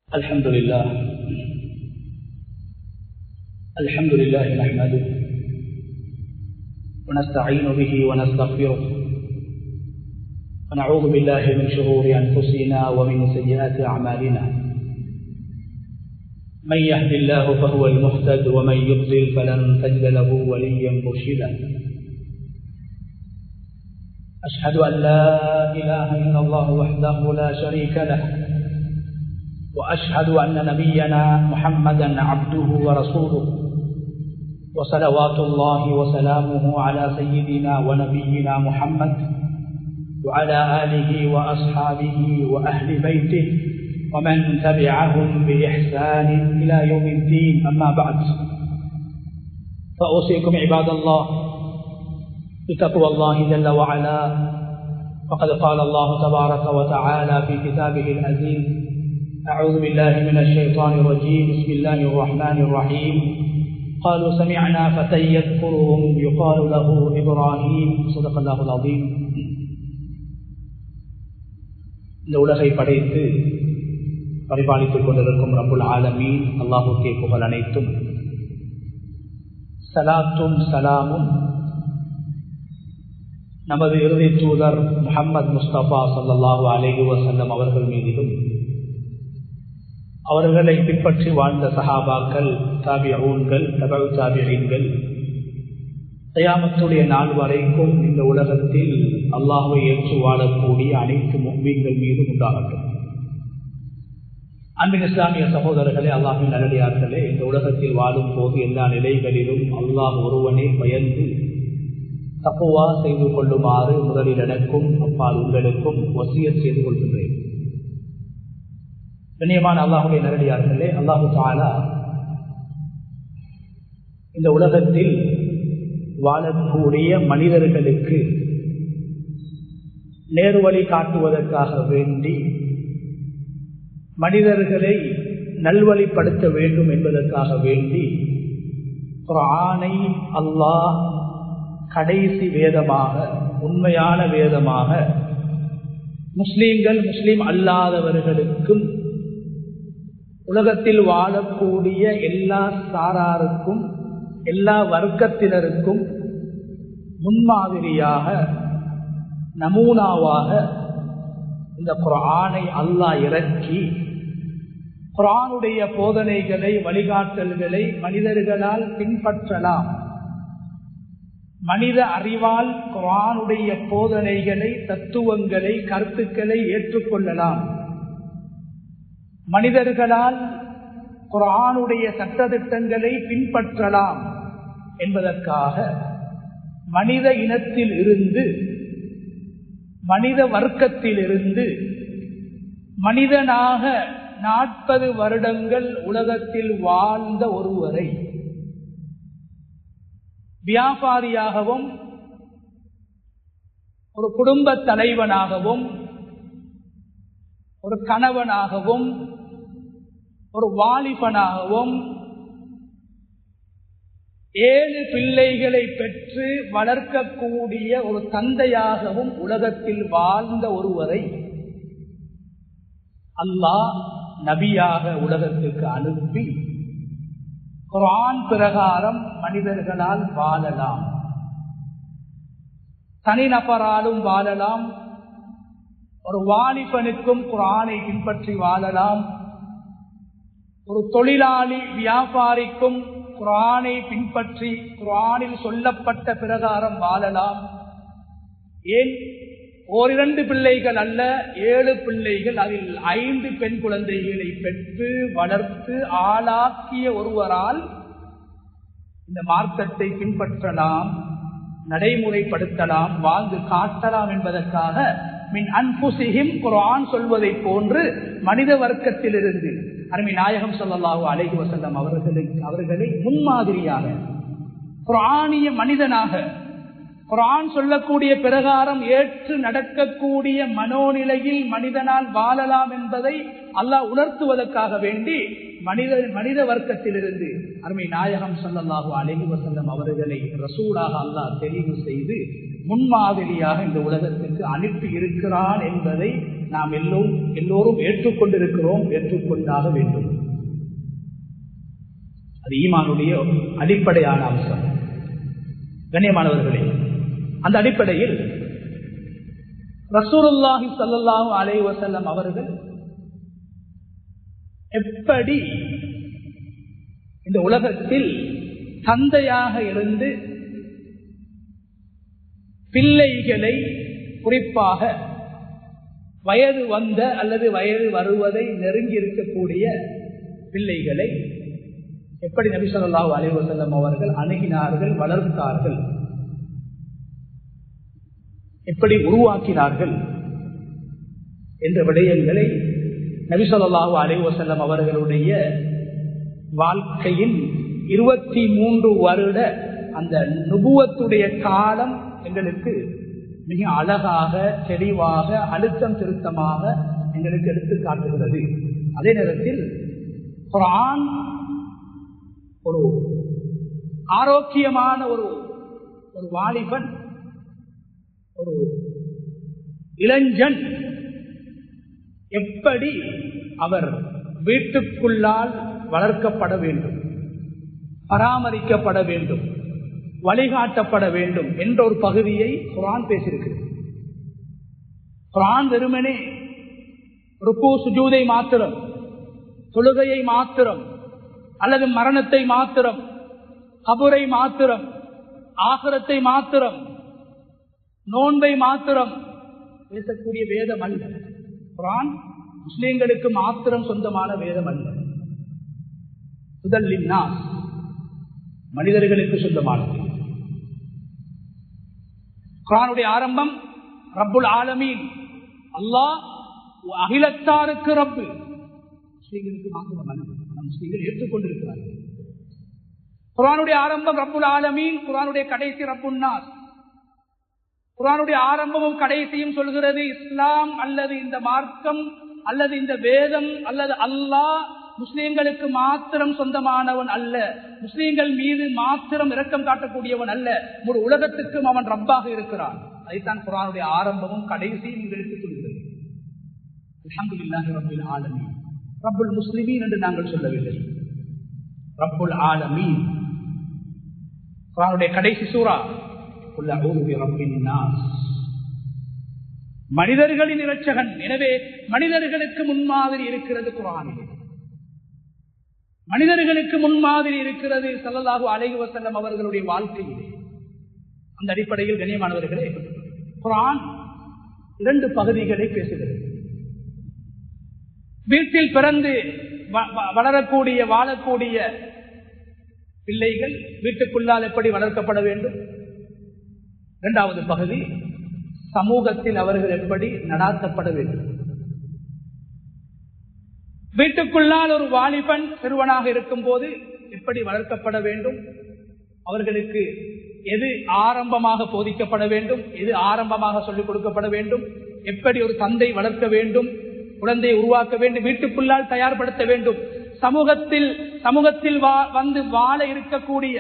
الحمد لله نحمده ونستعين به ونستغفره ونعوذ بالله من شرور أنفسنا ومن سيئات أعمالنا. من يهد الله فهو المهتد ومن يضلل فلن تجد له وليا مرشدا. أشهد أن لا إله إلا الله وحده لا شريك له، وأشهد أن نبينا محمدا عبده ورسوله، وصلوات الله وسلامه على سيدنا ونبينا محمد وعلى آله وأصحابه وأهل بيته ومن تبعهم بإحسان إلى يوم الدين. أما بعد، فأوصيكم عباد الله بتقوى الله جل وعلا. فقد قال الله تبارك وتعالى في كتابه العزيز: أعوذ بالله من الشيطان الرجيم، بسم الله الرحمن الرحيم. قالوا سمعنا فتى يذكرهم يقال له إبراهيم. صدق الله العظيم. இந்த உலகை படைத்து பரிபாலித்துக் கொண்டிருக்கும் ரப்புல் ஆலமீன் அல்லாஹுக்கே புகழ் அனைத்தும். சலாத்தும் சலாமும் நமது இறுதி தூதர் முஹம்மது முஸ்தபா ஸல்லல்லாஹு அலைஹி வஸல்லம் அவர்கள் மீதிலும், அவர்களை பின்பற்றி வாழ்ந்த சஹாபாக்கள், தாபிஊன்கள், தபஉ தாபிஈன்கள், கியாமத்துடைய நாள் வரைக்கும் இந்த உலகத்தில் அல்லாஹ்வை ஏற்று வாழக்கூடிய அனைத்து முஃமின்கள் மீது உண்டாகட்டும். அன்பின் இஸ்லாமிய சகோதரர்களே, அல்லாஹ்வின் நல்லடியார்களே, இந்த உலகத்தில் வாழும் போது எல்லா நிலைகளிலும் அல்லாஹ் ஒருவனை பயந்து தக்வா செய்து கொள்ளுமாறு முதலில் எனக்கும் அப்பால் உங்களுக்கும் வசியத் செய்து கொள்கின்றேன். கண்ணியமான அல்லாஹுடைய நல்லடியார்களே, அல்லாஹு தஆலா இந்த உலகத்தில் வாழக்கூடிய மனிதர்களுக்கு நேர்வழி காட்டுவதற்காக வேண்டி, மனிதர்களை நல்வழிப்படுத்த வேண்டும் என்பதற்காக வேண்டி குர்ஆனை அல்லாஹ் கடைசி வேதமாக, உண்மையான வேதமாக முஸ்லிம்கள், முஸ்லிம் அல்லாதவர்களுக்கும் உலகத்தில் வாழக்கூடிய எல்லா சாராருக்கும், எல்லா வர்க்கத்தினருக்கும் முன்மாதிரியாக, நமூனாவாக இந்த குர்ஆனை அல்லாஹ் இறக்கி, குர்ஆனுடைய போதனைகளை, வழிகாட்டல்களை மனிதர்களால் பின்பற்றலாம். மனித அறிவால் குர்ஆனுடைய போதனைகளை, தத்துவங்களை, கருத்துக்களை ஏற்றுக்கொள்ளலாம். மனிதர்களால் குர்ஆனுடைய சட்டதிட்டங்களை பின்பற்றலாம் என்பதற்காக மனித இனத்தில் இருந்து, மனித வர்க்கத்தில் இருந்து, மனிதனாக 40 வருடங்கள் உலகத்தில் வாழ்ந்த ஒருவரை வியாபாரியாகவும், ஒரு குடும்ப தலைவனாகவும், ஒரு கணவனாகவும், ஒரு வாலிபனாகவும், 7 பிள்ளைகளை பெற்று வளர்க்கக்கூடிய ஒரு தந்தையாகவும் உலகத்தில் வாழ்ந்த ஒருவரை அல்லாஹ் நபியாக உலகத்துக்கு அனுப்பி, குர்ஆன் பிரகாரம் மனிதர்களால் வாழலாம். தனிநபராலும் வாழலாம். ஒரு வாலிபனுக்கும் குர்ஆனை பின்பற்றி வாழலாம். ஒரு தொழிலாளி, வியாபாரிக்கும் குர்ஆனை பின்பற்றி குர்ஆனில் சொல்லப்பட்ட பிரகாரம் வாழலாம். ஏன் 1-2 பிள்ளைகள் அல்ல, 7 பிள்ளைகள், அதில் 5 பெண் குழந்தைகளை பெற்று வளர்த்து ஆளாக்கிய ஒருவரால் இந்த மார்க்கத்தை பின்பற்றலாம், நடைமுறைப்படுத்தலாம், வாழ்ந்து காட்டலாம் என்பதற்காக மின் அன்புசிஹிம் குர்ஆன் சொல்வதை போன்று மனித வர்க்கத்திலிருந்து அருமை நாயகம் ஸல்லல்லாஹு அலைஹி வஸல்லம் அவர்களை முன்மாதிரியாக, குர்ஆனிய மனிதனாக, குர்ஆன் சொல்லக்கூடிய பிரகாரம் ஏற்று நடக்கக்கூடிய மனோநிலையில் மனிதனால் வாழலாம் என்பதை அல்லாஹ் உணர்த்துவதற்காக வேண்டி மனித வர்க்கத்திலிருந்து அருமை நாயகம் ஸல்லல்லாஹு அலைஹி வஸல்லம் அவர்களை ரசூலாக அல்லாஹ் தெரிவு செய்து முன்மாதிரியாக இந்த உலகத்திற்கு அனுப்பி இருக்கிறான் என்பதை நாம் எல்லோரும் ஏற்றுக்கொண்டிருக்கிறோம், ஏற்றுக்கொண்டாக வேண்டும். அது ஈமானுடைய அடிப்படையான அம்சம். கண்ணியமானவர்களே, அந்த அடிப்படையில் ரசூலுல்லாஹி ஸல்லல்லாஹு அலைஹி வஸல்லம் அவர்கள் எப்படி இந்த உலகத்தில் தந்தையாக இருந்து பிள்ளைகளை, குறிப்பாக வயது வந்த அல்லது வயது வருவதை நெருங்கி இருக்கக்கூடிய பிள்ளைகளை எப்படி நபி ஸல்லல்லாஹு அலைஹி வஸல்லம் அவர்கள் அணுகினார்கள், வளர்த்தார்கள், எப்படி உருவாக்கினார்கள் என்ற விடயங்களை நபி ஸல்லல்லாஹு அலைஹி வஸல்லம் அவர்களுடைய வாழ்க்கையின் 23 வருட அந்த நுபுவத்துடைய காலம் எங்களுக்கு மிக அழகாக, தெளிவாக, அழுத்தம் திருத்தமாக எங்களுக்கு எடுத்து காட்டுகிறது. அதே நேரத்தில் குர்ஆன் ஒரு ஆரோக்கியமான ஒரு வாலிபன், ஒரு இளைஞன் எப்படி அவர் வீட்டுக்குள்ளால் வளர்க்கப்பட வேண்டும், பராமரிக்கப்பட வேண்டும், வழிகாட்டப்பட வேண்டும் என்ற ஒரு பகுதியை குர்ஆன் பேசியிருக்கிறது. குர்ஆன் வெறுமனே ருக்கு சுஜூதை மாத்திரம், தொழுகையை மாத்திரம், அல்லது மரணத்தை மாத்திரம், கபரை மாத்திரம், ஆகிரத்தை மாத்திரம், நோன்பை மாத்திரம் பேசக்கூடிய வேதம் அல்ல. குர்ஆன் முஸ்லிம்களுக்கு மாத்திரம் சொந்தமான வேதம் அல்ல. முதலில் மனிதர்களுக்கு சொந்தமானது. குர்ஆனுடைய ஆரம்பம் ரப்புல் ஆலமீன், அல்லாஹ் அகிலத்தாருக்கு ரப்பு. முஸ்லிம்களுக்கு மாத்திரம் அல்ல, முஸ்லிம்கள் ஏற்றுக்கொண்டிருக்கிறார்கள். குர்ஆனுடைய ஆரம்பம் ரப்புல் ஆலமீன், குர்ஆனுடைய கடைசி ரப்புன் நாஸ். குர்ஆனுடைய ஆரம்பமும் கடைசியும் சொல்கிறது இஸ்லாம் அல்லது இந்த மார்க்கம் அல்லது இந்த வேதம் அல்லது அல்லாஹ் முஸ்லிம்களுக்கு மாத்திரம் சொந்தமானவன் அல்ல, முஸ்லிம்கள் மீது மாத்திரம் இரக்கம் காட்டக்கூடியவன் அல்ல, ஒரு உலகத்துக்கும் அவன் ரப்பாக இருக்கிறான். அதைத்தான் குர்ஆனுடைய ஆரம்பமும் கடைசியும் எங்களுக்கு சொல்கிறது. அல்ஹம்துலில்லாஹி ரப்பில் ஆலமீன், ரப்புல் முஸ்லிமீன் என்று நாங்கள் சொல்லவில்லை, ரப்புல் ஆலமீன். குர்ஆனுடைய கடைசி சூரா குல் அஊது பிரப்பின் நாஸ், மனிதர்களின் இரட்சகன். எனவே மனிதர்களுக்கு முன்மாதிரி இருக்கிறது குர்ஆனிலே, மனிதர்களுக்கு முன்மாதிரி இருக்கிறது ஸல்லல்லாஹு அலைஹி வஸல்லம் அவர்களுடைய வாழ்க்கையிலே. அந்த அடிப்படையில் கண்ணியமானவர்களே, குர்ஆன் 2 பகுதிகளை பேசுகிறது. வீட்டில் பிறந்து வளரக்கூடிய, வாழக்கூடிய பிள்ளைகள் வீட்டுக்குள்ளால் எப்படி வளர்க்கப்பட வேண்டும். 2வது பகுதி சமூகத்தில் அவர்கள் எப்படி நடாத்தப்பட வேண்டும். வீட்டுக்குள்ளால் ஒரு வாலிபன் சிறுவனாக இருக்கும் போது எப்படி வளர்க்கப்பட வேண்டும், அவர்களுக்கு எது ஆரம்பமாக போதிக்கப்பட வேண்டும், எது ஆரம்பமாக சொல்லிக் கொடுக்கப்பட வேண்டும், எப்படி ஒரு தந்தை வளர்க்க வேண்டும், குழந்தையை உருவாக்க வேண்டும், வீட்டுக்குள்ளால் தயார்படுத்த வேண்டும். சமூகத்தில் வந்து வாழ இருக்கக்கூடிய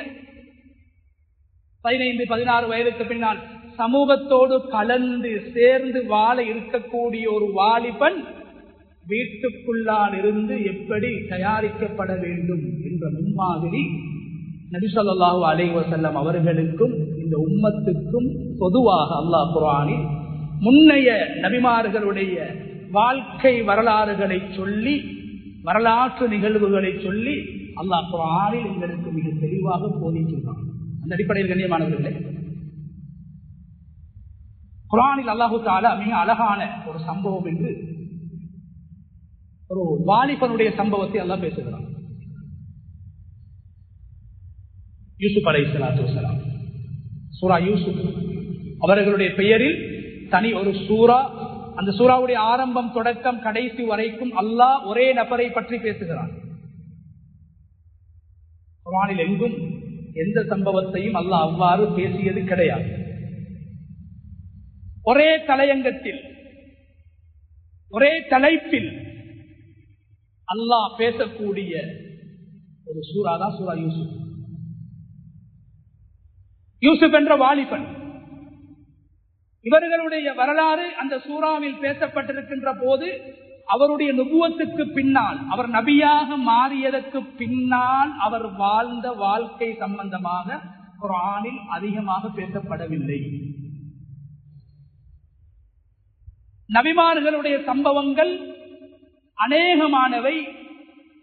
15-16 வயதுக்கு பின்னால் சமூகத்தோடு கலந்து சேர்ந்து வாழ இருக்கக்கூடிய ஒரு வாலிபன் வீட்டுக்குள்ளால் இருந்து எப்படி தயாரிக்கப்பட வேண்டும் என்ற முன்மாதிரி நபி ஸல்லல்லாஹு அலைஹி வஸல்லம் அவர்களுக்கும் இந்த உம்மத்துக்கும் பொதுவாக அல்லாஹ் குர்ஆனில் முன்னைய நபிமார்களுடைய வாழ்க்கை வரலாறுகளை சொல்லி, வரலாற்று நிகழ்வுகளை சொல்லி அல்லாஹ் குர்ஆனில் எங்களுக்கு மிக தெளிவாக போதிக்கிறான். அந்த அடிப்படையில் கண்ணியமானவர்களே, குர்ஆனில் அல்லாஹு தஆலா மிக அழகான ஒரு சம்பவம் என்று ஒரு வாலிபனுடைய சம்பவத்தை அல்லாஹ் பேசுகிறான். யூசுப் அலைஹிஸ்ஸலாத்து வஸலாம், சூரா யூசுப் அவர்களுடைய பெயரில் தனி ஒரு சூரா. அந்த சூராவுடைய ஆரம்பம் தொடக்கம் கடைசி வரைக்கும் அல்லாஹ் ஒரே நபரை பற்றி பேசுகிறான். குர்ஆனில் எங்கும் எந்த சம்பவத்தையும் அல்லாஹ் அவ்வாறு பேசியது கிடையாது. ஒரே தலையங்கத்தில், ஒரே தலைப்பில் அல்லாஹ் பேசக்கூடிய ஒரு சூரா தான் சூரா யூசுப். யூசுப் என்ற வாலிபன் இவர்களுடைய வரலாறு அந்த சூறாவில் பேசப்பட்டிருக்கின்ற போது அவருடைய நுபுவத்துக்கு பின்னால், அவர் நபியாக மாறியதற்கு பின்னால் அவர் வாழ்ந்த வாழ்க்கை சம்பந்தமாக குர்ஆனில் அதிகமாக பேசப்படவில்லை. நபிமார்களுடைய சம்பவங்கள் அநேகமானவை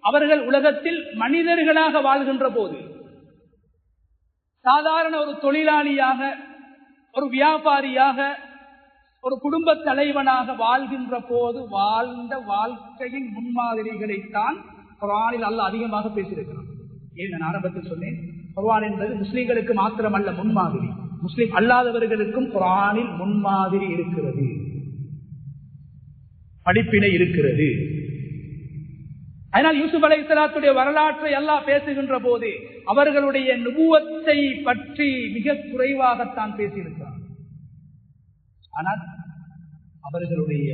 அவர்கள் உலகத்தில் மனிதர்களாக வாழ்கின்ற போது, சாதாரண ஒரு தொழிலாளியாக, ஒரு வியாபாரியாக, ஒரு குடும்ப தலைவனாக வாழ்கின்ற போது வாழ்ந்த வாழ்க்கையின் முன்மாதிரிகளைத்தான் குர்ஆனில் அல்லாஹ் அதிகமாக பேசியிருக்கிறான். ஏன் நான் ஆரம்பத்தில் சொன்னேன், குர்ஆன் என்பது முஸ்லிம்களுக்கு மாத்திரமல்ல முன்மாதிரி, முஸ்லிம் அல்லாதவர்களுக்கும் குர்ஆனில் முன்மாதிரி இருக்கிறது, படிப்பினை இருக்கிறது. அதனால் யூசுப் அலைஹிஸ்ஸலாத்துடைய வரலாற்றை அல்லாஹ் பேசுகின்ற போது அவர்களுடைய நுபுவத்தை பற்றி மிக குறைவாகத்தான் பேசியிருக்கிறார். ஆனால் அவர்களுடைய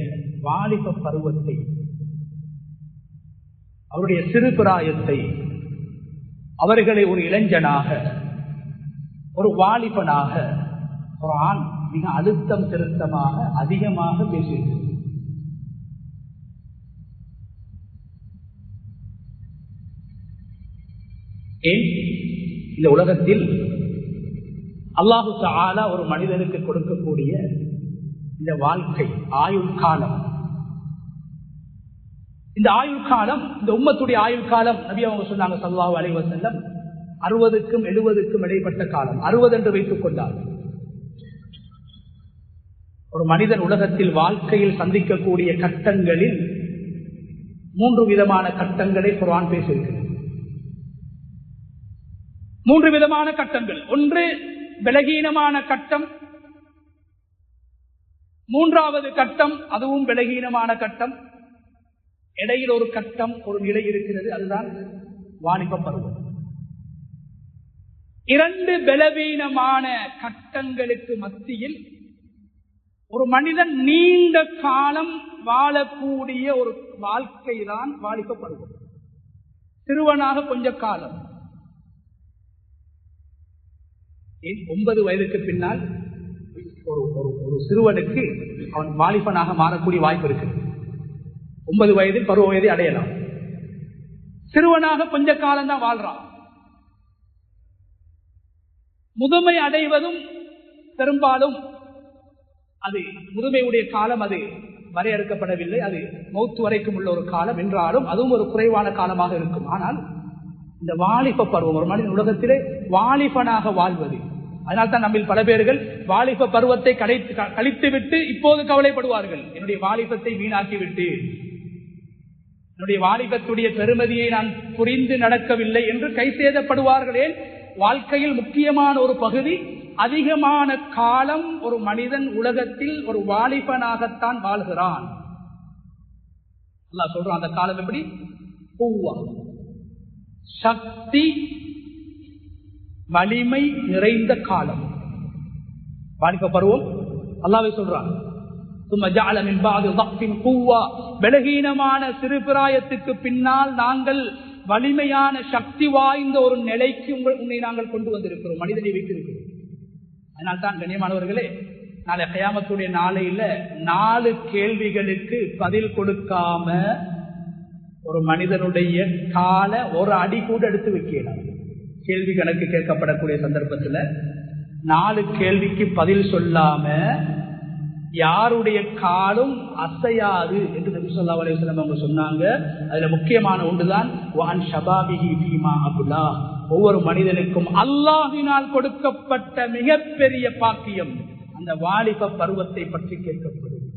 வாலிப பருவத்தை, அவருடைய சிறுபிராயத்தை, அவர்களை ஒரு இளைஞனாக, ஒரு வாலிபனாக குர்ஆன் மிக அழுத்தம் திருத்தமாக அதிகமாக பேசியிருக்கிறது. ஏன் இந்த உலகத்தில் அல்லாஹு தஆலா ஒரு மனிதனுக்கு கொடுக்கக்கூடிய இந்த வாழ்க்கை ஆயுள் காலம், இந்த ஆயுள் காலம், இந்த உம்மத்துடைய ஆயுள் காலம், நபி அவங்க சொன்னாங்க ஸல்லல்லாஹு அலைஹி வஸல்லம் 60க்கும் 70க்கும் இடைப்பட்ட காலம். 60 என்று வைத்துக் கொண்டார். ஒரு மனிதன் உலகத்தில் வாழ்க்கையில் சந்திக்கக்கூடிய கட்டங்களில் 3 விதமான கட்டங்களை குர்ஆன் பேசியிருக்கிறது. 3 விதமான கட்டங்கள். ஒன்று பலகீனமான கட்டம், 3வது கட்டம் அதுவும் பலகீனமான கட்டம், இடையில் ஒரு கட்டம், ஒரு நிலை இருக்கிறது, அதுதான் வாலிப பருவம். 2 பலவீனமான கட்டங்களுக்கு மத்தியில் ஒரு மனிதன் நீண்ட காலம் வாழக்கூடிய ஒரு வாழ்க்கை தான் வாலிப பருவம். சிறுவனாக கொஞ்ச காலம், 9 வயதுக்கு பின்னால் ஒரு சிறுவனுக்கு அவன் வாலிபனாக மாறக்கூடிய வாய்ப்பு இருக்கு. 9 வயதில் பருவ வயதை அடையலாம். சிறுவனாக கொஞ்ச காலம் தான் வாழ்றான். முதுமை அடைவதும் பெரும்பாலும் அது முதுமையுடைய காலம், அது வரையறுக்கப்படவில்லை, அது மௌத்து வரைக்கும் உள்ள ஒரு காலம் என்றாலும் அதுவும் ஒரு குறைவான காலமாக இருக்கும். ஆனால் இந்த வாலிப பருவம், ஒரு மனிதன் உலகத்திலே வாலிபனாக வாழ்வது, அதனால்தான் நம்மில் பல பேர்கள் வாலிப பருவத்தை கழித்து விட்டு இப்போது கவலைப்படுவார்கள். என்னுடைய வாலிபத்தை வீணாக்கிவிட்டு, என்னுடைய வாலிபத்துடைய பெருமதியை நான் புரிந்து நடக்கவில்லை என்று கை சேதப்படுவார்களே. வாழ்க்கையில் முக்கியமான ஒரு பகுதி, அதிகமான காலம் ஒரு மனிதன் உலகத்தில் ஒரு வாலிபனாகத்தான் வாழ்கிறான். அல்லாஹ் சொல்றான், அந்த காலம் எப்படி? குவ்வா, சக்தி, வலிமை நிறைந்த காலம் வாலிப பருவம். அல்லாஹ்வே சொல்றான், பலகீனமான சிறுபிராயத்துக்கு பின்னால் நாங்கள் வலிமையான சக்தி வாய்ந்த ஒரு நிலைக்கு உன்னை நாங்கள் கொண்டு வந்திருக்கிறோம், மனிதனை வைத்திருக்கிறோம். அதனால்தான் கண்ணியமானவர்களே, நாளை கியாமத்துடைய நாளையில 4 கேள்விகளுக்கு பதில் கொடுக்காம ஒரு மனிதனுடைய கால ஒரு அடி கூட எடுத்து வைக்கலாம். கேள்வி கணக்கு கேட்கப்படக்கூடிய சந்தர்ப்பத்தில் 4 கேள்விக்கு பதில் சொல்லாம யாருடைய காலும் அசையாது என்று நபி ஸல்லல்லாஹு அலைஹி வஸல்லம் அவங்க சொன்னாங்க. அதுல முக்கியமான ஒன்றுதான் வான் ஷபாபிஹி ஃபீமா அபுலா. ஒவ்வொரு மனிதனுக்கும் அல்லாஹ்வினால் கொடுக்கப்பட்ட மிகப்பெரிய பாக்கியம் அந்த வாலிப பருவத்தை பற்றி கேட்கப்படும்.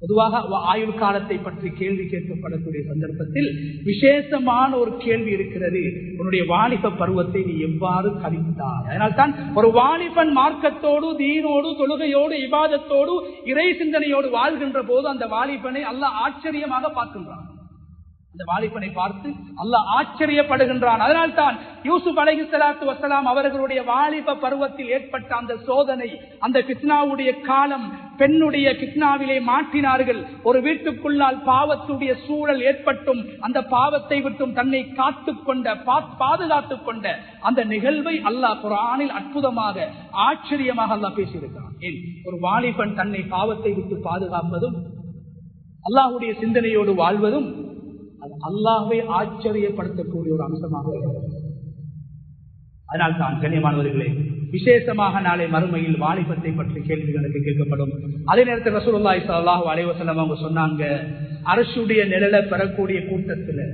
பொதுவாக ஆயுள் காலத்தை பற்றி கேள்வி கேட்கப்படக்கூடிய சந்தர்ப்பத்தில் விசேஷமான ஒரு கேள்வி இருக்கிறது, உன்னுடைய வாலிப பருவத்தை நீ எவ்வாறு கழித்தாய்? அதனால்தான் ஒரு வாலிபன் மார்க்கத்தோடு, தீனோடு, தொழுகையோடு, இபாதத்தோடு, இறை சிந்தனையோடு வாழ்கின்ற போது அந்த வாலிபனை அல்லாஹ் ஆச்சரியமாக பார்க்கின்றான். அந்த வாலிபனை பார்த்து அல்லாஹ் ஆச்சரியப்படுகின்றான். அதனால்தான் யூசுப் அலைஹிஸ்ஸலாத்து வஸ்ஸலாம் அவர்களுடைய வாலிப பருவத்தில் ஏற்பட்ட அந்த சோதனை, அந்த கித்னாவுடைய காலம், பெண்ணுடைய கித்னாவிலே மாட்டினார்கள். ஒரு வீட்டுக்குள்ளால் பாவத்துடைய சூழல் ஏற்பட்டும் அந்த பாவத்தை விட்டும் தன்னை காத்துக்கொண்ட, பாதுகாத்துக் கொண்ட அந்த நிகழ்வை அல்லாஹ் குர்ஆனில் அற்புதமாக, ஆச்சரியமாக அல்லாஹ் பேசியிருக்கிறான். ஏன் ஒரு வாலிபன் தன்னை பாவத்தை விட்டு பாதுகாப்பதும் அல்லாஹ்வுடைய சிந்தனையோடு வாழ்வதும் அது அல்லாஹ்வை ஆச்சரியப்படுத்தக்கூடிய ஒரு அம்சமாக இருக்கிறது. அதனால் தான் கண்ணியமானவர்களே, விசேஷமாக நாளை மறுமையில் வாலிபத்தை பற்றி கேள்விகளுக்கு கேட்கப்படும். அதே நேரத்தில் ரசூலுல்லாஹி ஸல்லல்லாஹு அலைஹி வஸல்லம் அவங்க சொன்னாங்க, அரசுடைய நிழலை பெறக்கூடிய கூட்டத்தில்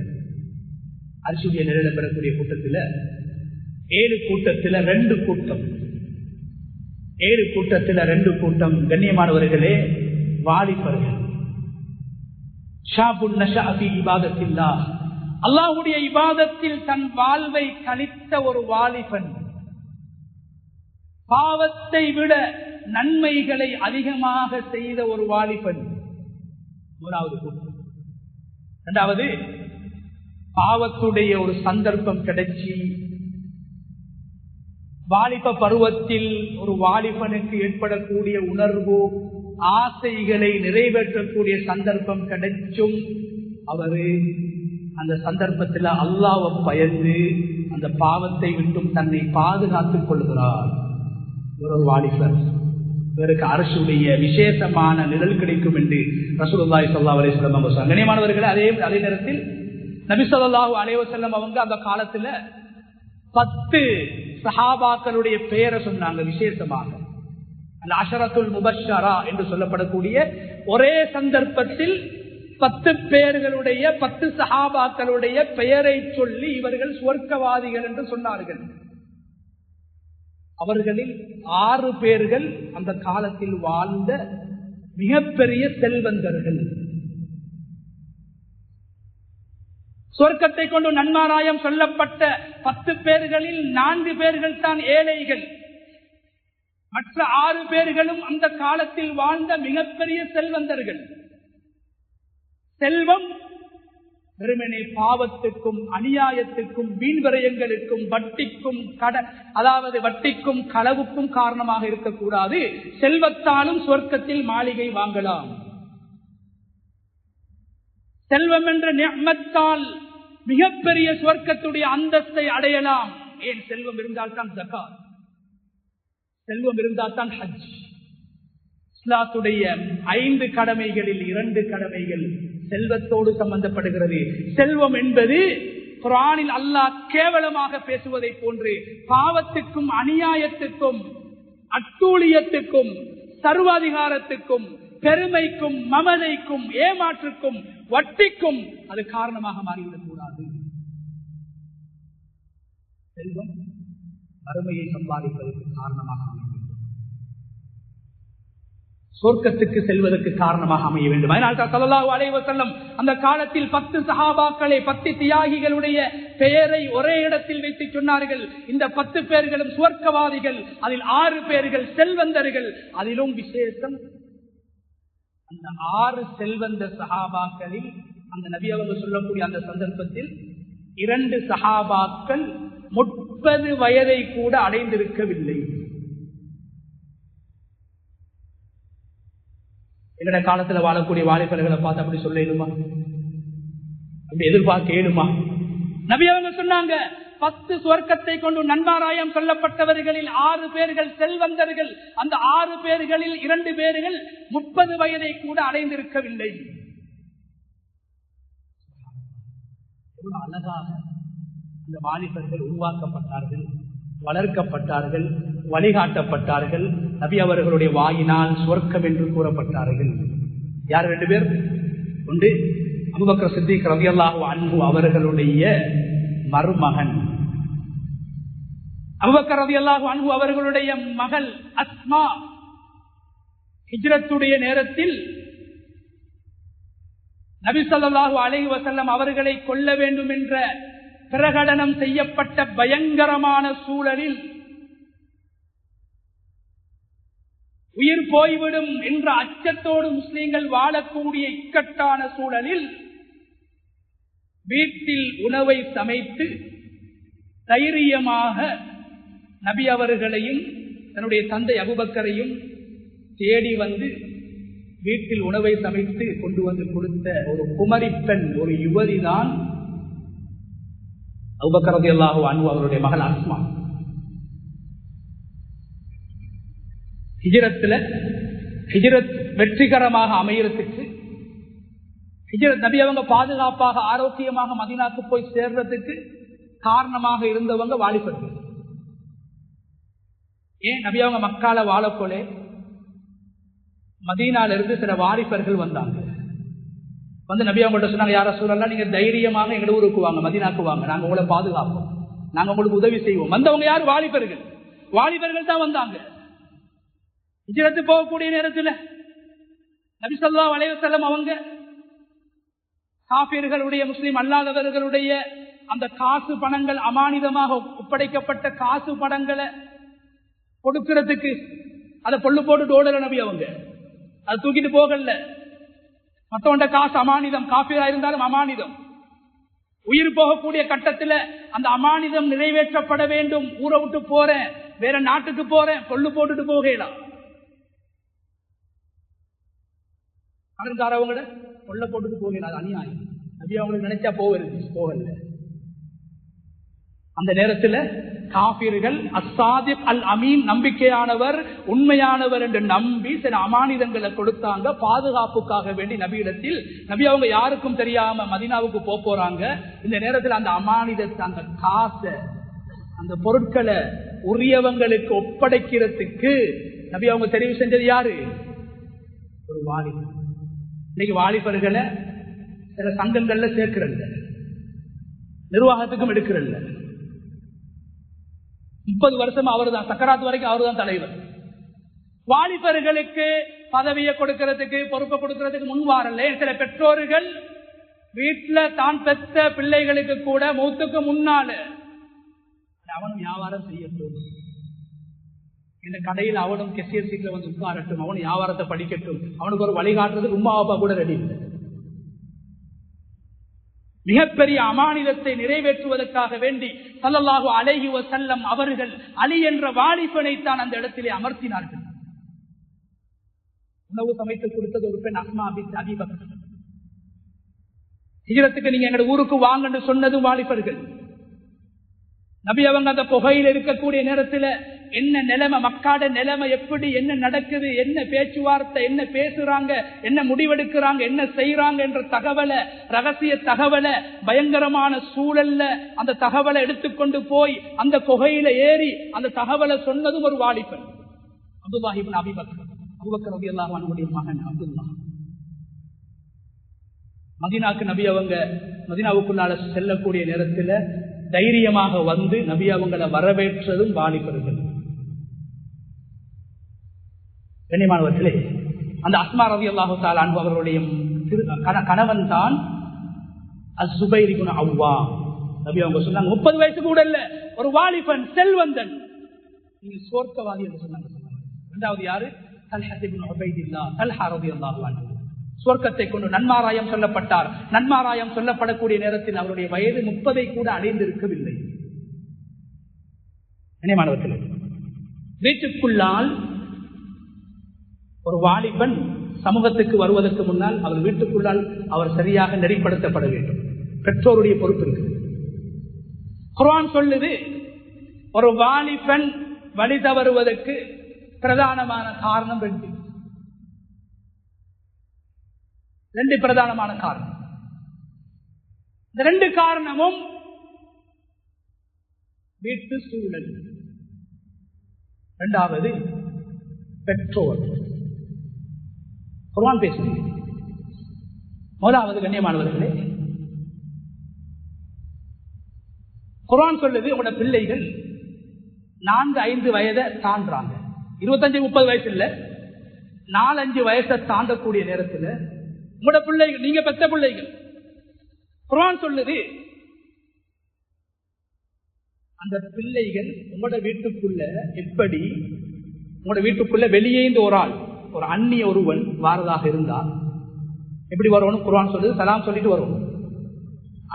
7 கூட்டத்தில் 2 கூட்டம் 7 கூட்டத்தில் 2 கூட்டம் கண்ணியமானவர்களே வாலிபர்கள். ஷாபுன் நஷஅ ஃபீ இபாதத்தில்லாஹ், அல்லாஹ்வுடைய இபாதத்தில் தன் வாழ்வை கழித்த ஒரு வாலிபன், பாவத்தை விட நன்மைகளை அதிகமாக செய்த ஒரு வாலிபன். முதலாவது கூட்டம். இரண்டாவது, பாவத்துடைய ஒரு சந்தர்ப்பம் கிடைச்சி வாலிப பருவத்தில் ஒரு வாலிபனுக்கு ஏற்படக்கூடிய உணர்வு ஆசைகளை நிறைவேற்றக்கூடிய சந்தர்ப்பம் கிடைச்சும் அவரு அந்த சந்தர்ப்பத்தில் அல்லாஹ்வை பயந்து அந்த பாவத்தை விட்டும் தன்னை பாதுகாத்துக் கொள்கிறார். ஒரு வாலிபர், இவருக்கு அரசுடைய விசேஷமான நிழல் கிடைக்கும் என்று ரசூலுல்லாஹி ஸல்லல்லாஹு அலைஹி வஸல்லம் அவங்க சொன்னாங்க. கண்ணியமானவர்களே, அதே நேரத்தில் நபி ஸல்லல்லாஹு அலைஹி வஸல்லம் அவங்க அந்த காலத்துல 10 சஹாபாக்களுடைய பெயரை சொன்னாங்க. விசேஷமாக அல்-அஷரத்துல் முபஷ்ஷரா என்று சொல்லப்படக்கூடிய ஒரே சந்தர்ப்பத்தில் 10 பேர்களுடைய 10 சஹாபாக்களுடைய பெயரை சொல்லி இவர்கள் சுவர்க்கவாதிகள் என்று சொன்னார்கள். அவர்களில் 6 பேர்கள் அந்த காலத்தில் வாழ்ந்த மிகப்பெரிய செல்வந்தர்கள். சொர்க்கத்தை கொண்டு நன்மாராயம் சொல்லப்பட்ட 10 பேர்களில் 4 பேர்கள் தான் ஏழைகள். மற்ற 6 பேர்களும் அந்த காலத்தில் வாழ்ந்த மிகப்பெரிய செல்வந்தர்கள். செல்வம் வெறுமனே பாவத்துக்கும் அநியாயத்துக்கும் வீண்விரயங்களுக்கும் வட்டிக்கும் களவுக்கும் காரணமாக இருக்கக்கூடாது. செல்வத்தாலும் சொர்க்கத்தில் மாளிகை வாங்கலாம். செல்வம் என்ற நிஅமத்தால் மிகப்பெரிய சொர்க்கத்துடைய அந்தஸ்தை அடையலாம். ஏன்? செல்வம் இருந்தால் தான் ஜகாத், செல்வம் இருந்தால் தான் ஹஜ். இஸ்லாத்துடைய 5 கடமைகளில் 2 கடமைகள் செல்வத்தோடு சம்பந்தப்படுகிறது. செல்வம் என்பது குர்ஆனில் அல்லாஹ் கேவலமாக பேசுவதை போன்று பாவத்துக்கும் அநியாயத்துக்கும் அட்டூழியத்துக்கும் சர்வாதிகாரத்துக்கும் பெருமைக்கும் மமதைக்கும் ஏமாற்றுக்கும் வட்டிக்கும் அது காரணமாக மாறிவிடக் கூடாது. செல்வம் வறுமையை சம்பாதிப்பதற்கு காரணமாக அமைய வேண்டும், சொர்க்கத்துக்கு செல்வதற்கு காரணமாக அமைய வேண்டும். அதனால் ஸல்லல்லாஹு அலைஹி வஸல்லம் அந்த காலத்தில் 10 சஹாபாக்களை 10 தியாகிகளுடைய பெயரை ஒரே இடத்தில் வைத்து சொன்னார்கள். இந்த 10 பேர்களும் சுவர்க்கவாதிகள். அதில் 6 பேர்கள் செல்வந்தர்கள். அதிலும் விசேஷம், அந்த 6 செல்வந்த சஹாபாக்களில் அந்த நபி அவங்க சொல்லக்கூடிய அந்த சந்தர்ப்பத்தில் 2 சஹாபாக்கள் 30 வயதை கூட அடைந்திருக்கவில்லை. எங்கட காலத்துல வாழக்கூடிய வாலிபர்களை பார்த்து அப்படி சொல்லிடுமா? அப்படி எதிர்பார்க்க ஏழுமா? நபி அவங்க சொன்னாங்க, 10 சுவர்க்கத்தை கொண்டு நன்மாராயம் சொல்லப்பட்டவர்களில் 6 பேர்கள் செல்வந்தர்கள். அந்த 6 பேர்களில் 2 பேர்கள் 30 வயதை கூட அடைந்திருக்கவில்லை. எவ்வளவு அழகாக அந்த வாலிபர்கள் உருவாக்கப்பட்டார்கள், வளர்க்கப்பட்டார்கள், வழிகாட்டப்பட்டார்கள். நபி அவர்களுடைய வாயினால் சொர்க்கம் என்று கூறப்பட்டார்கள். யார்? 2 பேர். ஒன்று அபூபக்கர் சித்திக் ரலியல்லாஹு அன்ஹு அவர்களுடைய மருமகன், அபூபக்கர் ரலியல்லாஹு அன்ஹு அவர்களுடைய மகள் அஸ்மா. ஹிஜ்ரத்துடைய நேரத்தில் நபி ஸல்லல்லாஹு அலைஹி வஸல்லம் அவர்களை கொல்ல வேண்டும் என்ற பிரகடனம் செய்யப்பட்ட பயங்கரமான சூழலில், உயிர் போய்விடும் என்ற அச்சத்தோடு முஸ்லிம்கள் வாழக்கூடிய இக்கட்டான சூழலில் வீட்டில் உணவை சமைத்து தைரியமாக நபி அவர்களையும் தன்னுடைய தந்தை அபூபக்கரையும் தேடி வந்து வீட்டில் உணவை சமைத்து கொண்டு வந்து கொடுத்த ஒரு குமரி பெண், ஒரு யுவதிதான் அபூபக்கர் ரலியல்லாஹு அன்ஹு அவருடைய மகள் அஸ்மா. ஹிஜ்ரத் வெற்றிகரமாக அமையறதுக்கு, ஹிஜ்ரத் நபி அவங்க பாதுகாப்பாக ஆரோக்கியமாக மதீனாக்கு போய் சேர்றதுக்கு காரணமாக இருந்தவங்க வாலிபர்கள். ஏன் நபி அவங்க மக்கால வாழப்போலே மதீனால இருந்து சில வாலிபர்கள் வந்தாங்க. வந்து நபி அவங்கள்ட்ட சொன்னாங்க, யார சூழல்லாம் நீங்க தைரியமாக எங்க ஊருக்கு வாங்க, மதீனாக்கு வாங்க, நாங்க உங்களை பாதுகாப்போம், நாங்க உங்களுக்கு உதவி செய்வோம். வந்தவங்க யாரு? வாலிபர்கள் தான் வந்தாங்க. ஹிஜ்ரத் போகக்கூடிய நேரத்தில் நபி ஸல்லல்லாஹு அலைஹி வஸல்லம் அவங்க காஃபிர்களுடைய, முஸ்லிம் அல்லாதவர்களுடைய அந்த காசு பணங்கள், அமானிதமாக ஒப்படைக்கப்பட்ட காசு பணங்களை கொடுக்கிறதுக்கு அதை பொல்லு போட்டு ஓடல நபி அவங்க. அதை தூக்கிட்டு போகல. மற்றவண்ட காசு அமானிதம், காஃபிரா இருந்தாலும் அமானிதம். உயிர் போகக்கூடிய கட்டத்தில் அந்த அமானிதம் நிறைவேற்றப்பட வேண்டும். ஊரை விட்டு போறேன், வேற நாட்டுக்கு போறேன், பொல்லு போட்டுட்டு போகலாம். கடன்காரவங்கள கொள்ள போட்டுட்டு போகல, அது அநியாயம். நபி அவங்களுக்கு நினைச்சா போகல. அந்த நேரத்தில் காபிர்கள் அஸ்ஸாதிக் அல் அமீன், நம்பிக்கையானவர், உண்மையானவர் என்று நம்பி சில அமானிதங்களை கொடுத்தாங்க பாதுகாப்புக்காக வேண்டி நபியிடத்தில். நபி அவங்க யாருக்கும் தெரியாம மதீனாவுக்கு போறாங்க. இந்த நேரத்தில் அந்த அமானிதத்தை, அந்த காசை, அந்த பொருட்களை உரியவங்களுக்கு ஒப்படைக்கிறதுக்கு நபி அவங்க தெரிவு செஞ்சது யாரு? ஒரு வாலிபர். இன்னைக்கு வாலிபர்களை சில சங்கங்கள்ல சேர்க்கிறல்ல, நிர்வாகத்துக்கும் எடுக்கிறல்ல. 30 வருஷம் அவர் தான், சக்கராத்து வரைக்கும் அவர் தான் தலைவர். வாலிபர்களுக்கு பதவியை கொடுக்கிறதுக்கு, பொறுப்பை கொடுக்கிறதுக்கு முன் வரல. சில பெற்றோர்கள் வீட்டில் தான் பெற்ற பிள்ளைகளுக்கு கூட மூத்துக்கு முன்னால அவனும் வியாபாரம் செய்யட்டும், இந்த கடையில் அவனும் கெசியர் சீட்ல வந்து உட்காரட்டும், அவனும் வியாபாரத்தை படிக்கட்டும், அவனுக்கு ஒரு வழிகாட்டுறதுக்கு உம்மா அப்பா கூட ரெடி இல்லை. மிகப்பெரிய அமானிதத்தை நிறைவேற்றுவதற்காக வேண்டி ஸல்லல்லாஹு அலைஹி வஸல்லம் அவர்கள் அலி என்ற வாலிபனை தான் அந்த இடத்திலே அமர்த்தினார்கள். உணவு சமைத்து கொடுத்தது ஒரு பெண், அஸ்மா பின்த் அபீ பக்கர். ஹிஜ்ரத்துக்கு நீங்க எங்க ஊருக்கு வாங்கன்னு சொன்னதும் வாலிபர்கள். நபி அவங்க அந்த புகையில் இருக்கக்கூடிய நேரத்தில் என்ன நிலைமை, மக்காட நிலைமை எப்படி, என்ன நடக்குது, என்ன பேச்சுவார்த்தை, என்ன பேசுறாங்க, என்ன முடிவெடுக்கிறாங்க, என்ன செய்யறாங்க என்ற தகவலை, ரகசிய தகவலை, பயங்கரமான சூழல்ல அந்த தகவலை எடுத்துக்கொண்டு போய் அந்த புகையில ஏறி அந்த தகவலை சொன்னதும் ஒரு வாலிபன், அப்துல்லாஹ் இப்னு அபீ பக்கர். அபூபக்கர் ரலியல்லாஹு அன்ஹுடைய மகன் அப்துல்லாஹ். மதீனாக்கு நபி அவங்க மதீனாவுக்குள்ளால செல்லக்கூடிய நேரத்தில் தைரியமாக வந்து நபி அவங்களை வரவேற்றதும் வாலிபர்கள். கண்ணியமானவர்களே, அந்த அஸ்மா ரலியல்லாஹு தஆலா அன்ஹு அவர்களுடைய கணவன் தான் அஸ்-ஸுபைர் இப்னு அவ்வாம். நபி அவங்க சொன்னாங்க, 30 வயசு கூட இல்ல, ஒரு வாலிபன், செல்வந்தன், நீங்க சொர்க்கவாதி என்று சொன்னாங்க. இரண்டாவது யாரு? தல்ஹா இப்னு உபைதில்லாஹ், தல்ஹா ரலியல்லாஹு அன்ஹு. சொர்க்கத்தை கொண்டு நன்மாராயம் சொல்லப்பட்டார். நன்மாராயம் சொல்லப்படக்கூடிய நேரத்தில் அவருடைய வயது 30 கூட அடைந்திருக்கவில்லை. கண்ணியமானவர்களே, வீட்டுக்குள்ளால் ஒரு வாலிபன் சமூகத்துக்கு வருவதற்கு முன்னால் அவர் வீட்டுக்குள்ளால் அவர் சரியாக நெறிப்படுத்தப்பட வேண்டும். பெற்றோருடைய பொறுப்பு இருக்கு. குர்ஆன் சொல்லுது, ஒரு வாலிபன் வழி தவறுவதற்கு பிரதானமான காரணம் ரெண்டு பிரதானமான காரணம். இந்த ரெண்டு காரணமும் வீட்டு சூழல், இரண்டாவது பெற்றோர். குர்ஆன் பேசுது. முதலாவது, கண்ணியமானவர்களே, குர்ஆன் சொல்லுது, உங்களோட பிள்ளைகள் 4-5 வயதை தாண்டாங்க, 25-30 வயசு இல்ல, 4-5 வயசை தாண்டக்கூடிய நேரத்தில் உங்களோட பிள்ளைகள், நீங்க பெற்ற பிள்ளைகள், குர்ஆன் சொல்லுது, அந்த பிள்ளைகள் உங்களோட வீட்டுக்குள்ள எப்படி, உங்களோட வீட்டுக்குள்ள வெளியே ஒரு ஆள், ஒரு அந்நிய ஒருவன் வாரதாக இருந்தால் எப்படி வரணும்? குர்ஆன் சொல்லுது, சலாம் சொல்லிட்டு வருவோம்,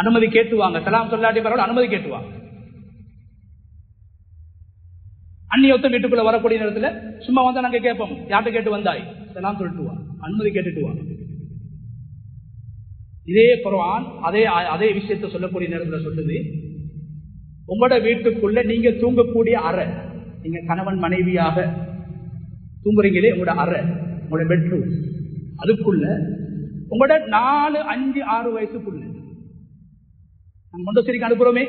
அனுமதி கேட்டுவாங்க. சலாம் சொல்லாட்டி பரவாயில்ல, அனுமதி கேட்டுவாங்க. அந்நியொத்தம் வீட்டுக்குள்ள வரக்கூடிய நேரத்தில் சும்மா வந்தா நாங்க கேட்போம், யார்கிட்ட கேட்டு வந்தாய்? சலாம் சொல்லிட்டு வா, அனுமதி கேட்டுட்டு வா. இதே குர்ஆன் அதே விஷயத்தை சொல்லக்கூடிய நேரத்தில் சொல்லுது, உங்களோட வீட்டுக்குள்ள நீங்க தூங்கக்கூடிய அறை, நீங்க கணவன் மனைவியாக தூங்குறீங்களே உங்களோட அறை, உங்களோட பெட்ரூம், அதுக்குள்ள உங்களோட 4, 5, 6 வயசுக்குள்ள நம்ம மொண்டசரிக்கு அனுப்புறோமே,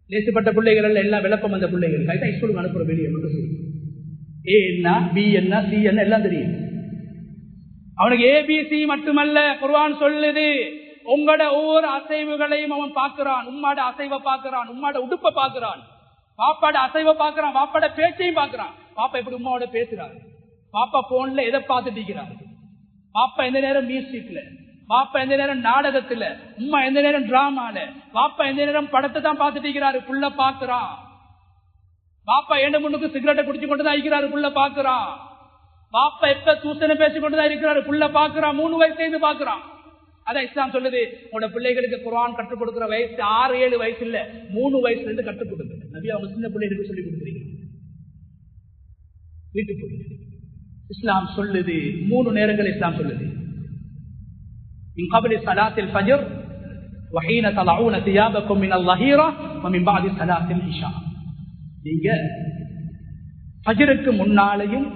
லேசுப்பட்ட பிள்ளைகள் எல்லாம் விளக்கம் வந்த பிள்ளைகள் கைதான் ஸ்கூலுக்கு அனுப்புறோம். வெளியே மொண்டசரி ஏ என்ன, பி என்ன, சி என்ன எல்லாம் தெரியும் அவனுக்கு. ஏபிசி மட்டுமல்ல, குர்ஆன் சொல்லுது உங்களோட ஒவ்வொரு அசைவுகளையும் அவன் பார்க்கிறான். உம்மாட அசைவை பார்க்கிறான், உம்மாட உடுப்பை பார்க்கிறான், பாப்பாட அசைவை பார்க்கிறான், பாப்பாட பேச்சையும் பார்க்கிறான். பாப்பா எப்படி உம்மாவோட பேசுறாரு, பாப்பா போன்ல எதை பார்த்துட்டு இருக்கிறாரு, பாப்பா எந்த நேரம் மியூசிக்ல, பாப்பா எந்த நேரம் நாடகத்துல, உம்மா எந்த நேரம் டிராமால, பாப்பா எந்த நேரம் படத்தை தான் பார்த்துட்டு இருக்கிறாரு. புள்ள பார்க்கிறான். பாப்பா ஏண்ட முன்னுக்கு சிகரெட்டை குடிச்சு கொண்டுதான் இருக்கிறாரு. புள்ள பார்க்கிறான். பாப்பா எப்ப தூசனை பேசிக் கொண்டுதான் இருக்கிறாரு. புள்ள பார்க்கிறான். 3 வயசுல பார்க்கிறான். அதான் இஸ்லாம் சொல்லுது, உங்களோட பிள்ளைகளுக்கு குர்ஆன் கற்றுக் கொடுக்கிற வயசு 6, 7 வயசு இல்ல, 3 வயசுல இருந்து கற்றுக் கொடுங்க. நபி அவங்க சின்ன பிள்ளைகளுக்கு சொல்லி கொடுக்குறீங்க வீட்டுக்கு. இஸ்லாம் சொல்லுது 3 நேரங்கள். இஸ்லாம் சொல்லுது மின் கப்லி ஸலாத்தில் ஃபஜ்ர் வ ஹீன தலஊன தியாபக்கும் மினல் ظஹீரா வ மின் பஅதி ஸலாத்தில் இஷா. நீங்க ஃபஜ்ருக்கு முன்னாலேயும்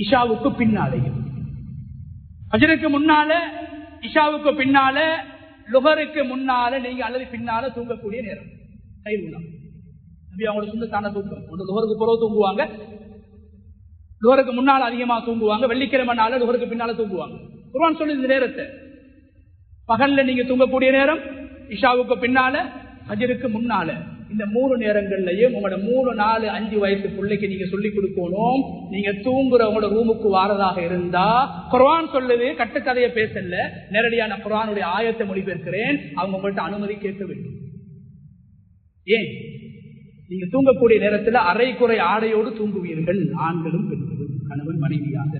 இஷாவுக்கு பின்னாலேயும், ஃபஜ்ருக்கு முன்னால, இஷாவுக்கு பின்னால, லுஹருக்கு முன்னால நீங்க அல்லது பின்னால தூங்கக்கூடிய நேரம் அவங்களோட சொந்தத்தான தூக்கம். லுஹருக்கு பிறகு தூங்குவாங்க, லுஹருக்கு முன்னால அதிகமா தூங்குவாங்க, வெள்ளிக்கிழமை நாள் லுஹருக்கு பின்னால தூங்குவாங்க. குர்ஆன் சொல்லி இந்த நேரத்தை பகல்ல நீங்க தூங்கக்கூடிய நேரம், இஷாவுக்கு பின்னால, ஃபஜ்ருக்கு முன்னால. இந்த 3 நேரங்கள்லயும் உங்களோட 3, 4, 5 வயசு பிள்ளைக்கு நீங்க சொல்லிக் கொடுக்கணும். நீங்க தூங்குறவங்களோட ரூமுக்கு வாரதாக இருந்தா, குர்ஆன் சொல்லுது, கட்டுக்கதையை பேசல, நேரடியான குர்ஆனுடைய ஆயத்தை மொழிபெயர்க்கிறேன், அவங்க உங்கள்கிட்ட அனுமதி கேட்க வேண்டும். ஏன்? நீங்க தூங்கக்கூடிய நேரத்தில் அரைக்குறை ஆடையோடு தூங்குவீர்கள், ஆண்களும் பெண்களும், கணவன் மனைவியாக.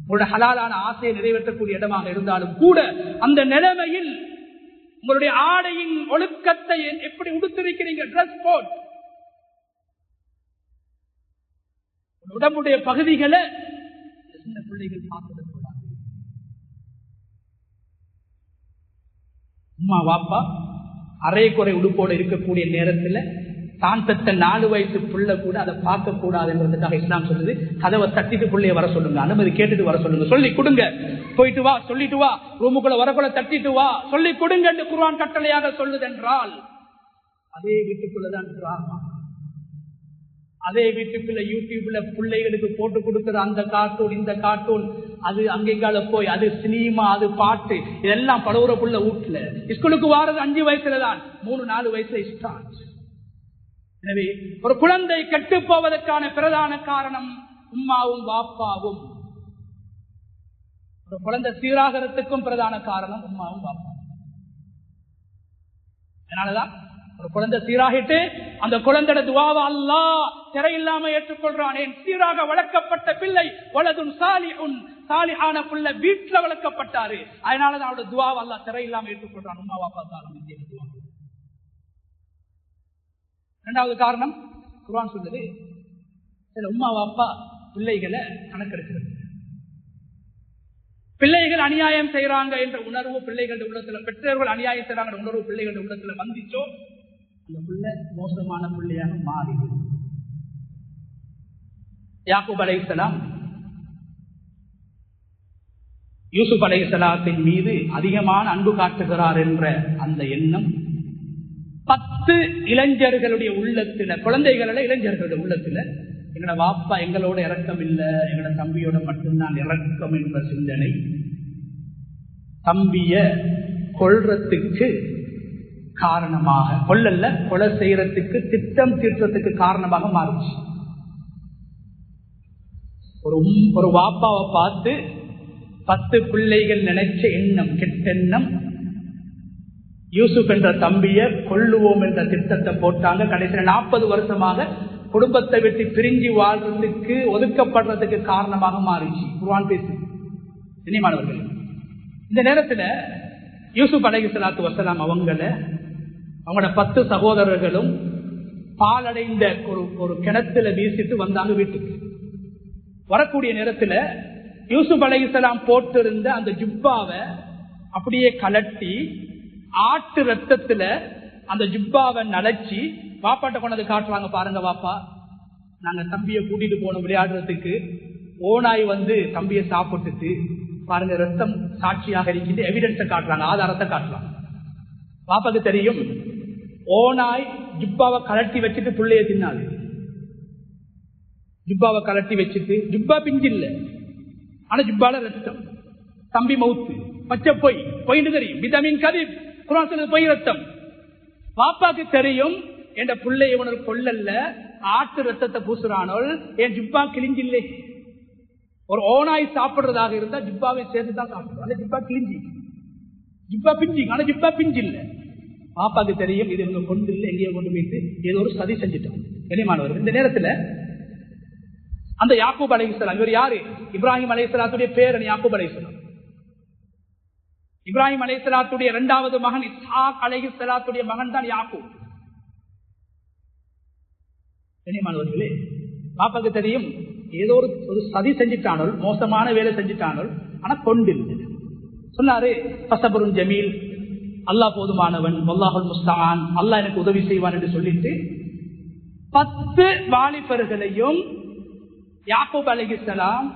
உங்களோட ஹலாலான ஆசையை நிறைவேற்றக்கூடிய இடமாக இருந்தாலும் கூட அந்த நிலைமையில் உங்களுடைய ஆடையின் ஒழுக்கத்தை எப்படி உடுத்திருக்கிறீங்க, டிரஸ் கோட், உடம்புடைய பகுதிகளை சின்ன பிள்ளைகள் பார்த்துடக்கூடாது. அம்மா வாப்பா அரைக்குறை உடுப்போடு இருக்கக்கூடிய நேரத்தில் தான் பெற்ற 4 வயசு பிள்ளை கூட அதை பார்க்க கூடாது என்றதுக்காக இஸ்லாம் சொல்லுது, கதவை தட்டிட்டு பிள்ளைய வர சொல்லுங்க, அனுமதி கேட்டுட்டு வர சொல்லுங்க, சொல்லி கொடுங்க, போயிட்டு வா சொல்லிட்டு வா, ரூமுக்குள்ள வரக்குள்ள தட்டிட்டு வா சொல்லி கொடுங்க என்று குர்ஆன் கட்டளையாக சொல்லுது. என்றால் அதே வீட்டுக்குள்ளதான் டிராமா, அதே வீட்டுக்குள்ள யூடியூப்ல பிள்ளைகளுக்கு போட்டு கொடுக்கிற அந்த கார்ட்டூன், இந்த கார்ட்டூன், அது அங்கெங்கால போய், அது சினிமா, அது பாட்டு, இதெல்லாம் பலவுற புள்ள வீட்டுல. ஸ்கூலுக்கு வாரது 5 வயசுலதான், 3, 4 வயசுல ஸ்டார்ட். எனவே ஒரு குழந்தை கெட்டு போவதற்கான பிரதான காரணம் உம்மாவும் வாப்பாவும். ஒரு குழந்தை சீராகிறதுக்கும் பிரதான காரணம் உம்மாவும் வாப்பாவும். அதனாலதான் ஒரு குழந்தை சீராகிட்டு அந்த குழந்தையோட துஆவை அல்லாஹ் திரையில்லாம ஏற்றுக்கொள்றான். சீராக வளர்க்கப்பட்ட பிள்ளை வலதுன் சாலிஹுன், சாலிஹான பிள்ளை வீட்டுல வளர்க்கப்பட்டாரு, அதனாலதான் அவரோட துஆவை அல்லாஹ் திரையில்லாம ஏற்றுக்கொள்றான். உம்மா வாப்பா காரணம். இரண்டாவது காரணம் குர்ஆன் சொல்லுது, சில உம்மா வாப்பா பிள்ளைகளை கணக்கெடுக்கிறது. பிள்ளைகள் அநியாயம் செய்யறாங்க என்ற உணர்வு பிள்ளைகளுடைய உள்ளத்துல, பெற்றோர்கள் அநியாயம் செய்யறாங்க உணர்வு பிள்ளைகளுடைய உள்ளத்துல வந்துச்சோ, அந்த பிள்ளை மோசமான பிள்ளையாக மாறிது. யாக்கூப் அலைஹிஸ்ஸலாம் யூசுப் அலைஹிஸ்ஸலாத்தின் மீது அதிகமான அன்பு காட்டுகிறார் என்ற அந்த எண்ணம் 10 இளைஞர்களுடைய உள்ளத்துல, குழந்தைகள இளைஞர்களுடைய உள்ளத்துல, எங்களோட வாப்பா எங்களோட இரக்கம் இல்லை, எங்களோட தம்பியோட மட்டும்தான் இரக்கம் என்ற சிந்தனை தம்பிய கொல்றதுக்கு காரணமாக, கொல்லல்ல கொலை செய்யறதுக்கு, திட்டம் தீர்த்தத்துக்கு காரணமாக மாறுச்சு. ஒரு வாப்பாவை பார்த்து 10 பிள்ளைகள் நினைச்ச எண்ணம், கெட்டெண்ணம், யூசுப் என்ற தம்பிய கொல்லுவோம் என்ற திட்டத்தை போட்டாங்க. கடைசியில் 40 வருஷமாக குடும்பத்தை விட்டு பிரிஞ்சு வாழ்றதுக்கு, ஒதுக்கப்படுறதுக்கு காரணமாக மாறிச்சு. குர்ஆன் பேசு இனிமானவர்கள். இந்த நேரத்துல யூசுப் அலைஹிஸ்ஸலாத்து வஸலாம் அவங்களோட 10 சகோதரர்களும் பாலடைந்த ஒரு கிணத்துல வீசிட்டு வந்தாங்க வீட்டுக்கு. வரக்கூடிய நேரத்துல யூசுப் அலைஹிஸ்ஸலாம் போட்டிருந்த அந்த ஜுப்பாவை அப்படியே கலட்டி ஆட்டு ரத்தத்துல அந்த ஜுப்பாவை நனைச்சி வாப்பாட்ட கொண்டது காட்டுறாங்க. பாருங்க வாப்பா, நாங்க தம்பியை கூட்டிட்டு போனோம் விளையாடுறதுக்கு. ஓனாய் வந்து தம்பியை சாப்பிட்டுட்டு பாருங்க, ரத்தம் சாட்சியாக இருக்கின்ற எவிடன்ஸை காட்டுறாங்க, ஆதாரத்தை காட்டுறாங்க. பாப்பாக்கு தெரியும் ஓனாய் ஜுப்பாவை கலட்டி வச்சுட்டு புள்ளைய தின்னாது. ஜுப்பாவை கலட்டி வச்சுட்டு, ஜுப்பா பிஞ்சு இல்ல, ஆனா ஜுப்பால ரத்தம், தம்பி மவுத்து, பச்சை பொய்ன்னு தெரியும், விட்டமின் கதி குர்ஆன் சொல்லுது பொய் ரத்தம். பாப்பாக்கு தெரியும் என்ற புள்ளை இவனுக்கு கொள்ளல்ல, ஆட்டு ரத்தத்தை பூசுறானோல் என் ஜுப்பா கிழிஞ்சில்லை. ஒரு ஓனாய் சாப்பிடுறதாக இருந்தா ஜிப்பாவை சேர்த்துதான் சாப்பிடுவோம். ஜிப்பா கிழிஞ்சி, ஜிப்பா பிஞ்சி, ஆனா ஜிப்பா பிஞ்சு இல்ல. பாப்பாக்கு தெரியும் இது இவங்க கொண்டு இல்லை, எங்கேயோ கொண்டு போயிட்டு ஏதோ ஒரு சதி செஞ்சுட்டோம். கண்ணியமானவர்கள், இந்த நேரத்தில் அந்த யாக்கூப் அலைஹிஸ்ஸலாம், இவர் யாரு? இப்ராஹிம் அலைஹிஸ்ஸலாத்துடைய பேரன் யாக்கூப் அலைஹிஸ்ஸலாம். இப்ராஹிம் அலைஹிஸ்ஸலாத்துடைய இரண்டாவது மகன் இஸ்ஹாக் அலைஹிஸ்ஸலாத்துடைய மகன் தான் யாக்கூப். கண்ணியமானவர்களே, பாப்பாக்கு தெரியும் ஏதோ ஒரு சதி செஞ்சுட்டானோ, மோசமான வேலை செஞ்சுட்டானோ, ஆனா கொண்டு சொன்னாரு ஃபஸபுருன் ஜமீல், அல்லாஹ் போதுமானவன், வல்லாஹுல் முஸ்தஆன், அல்லாஹ் எனக்கு உதவி செய்வான் என்று சொல்லிட்டு 10 வாலிபர்களையும் யாக்கூப் அலைஹிஸ்ஸலாம்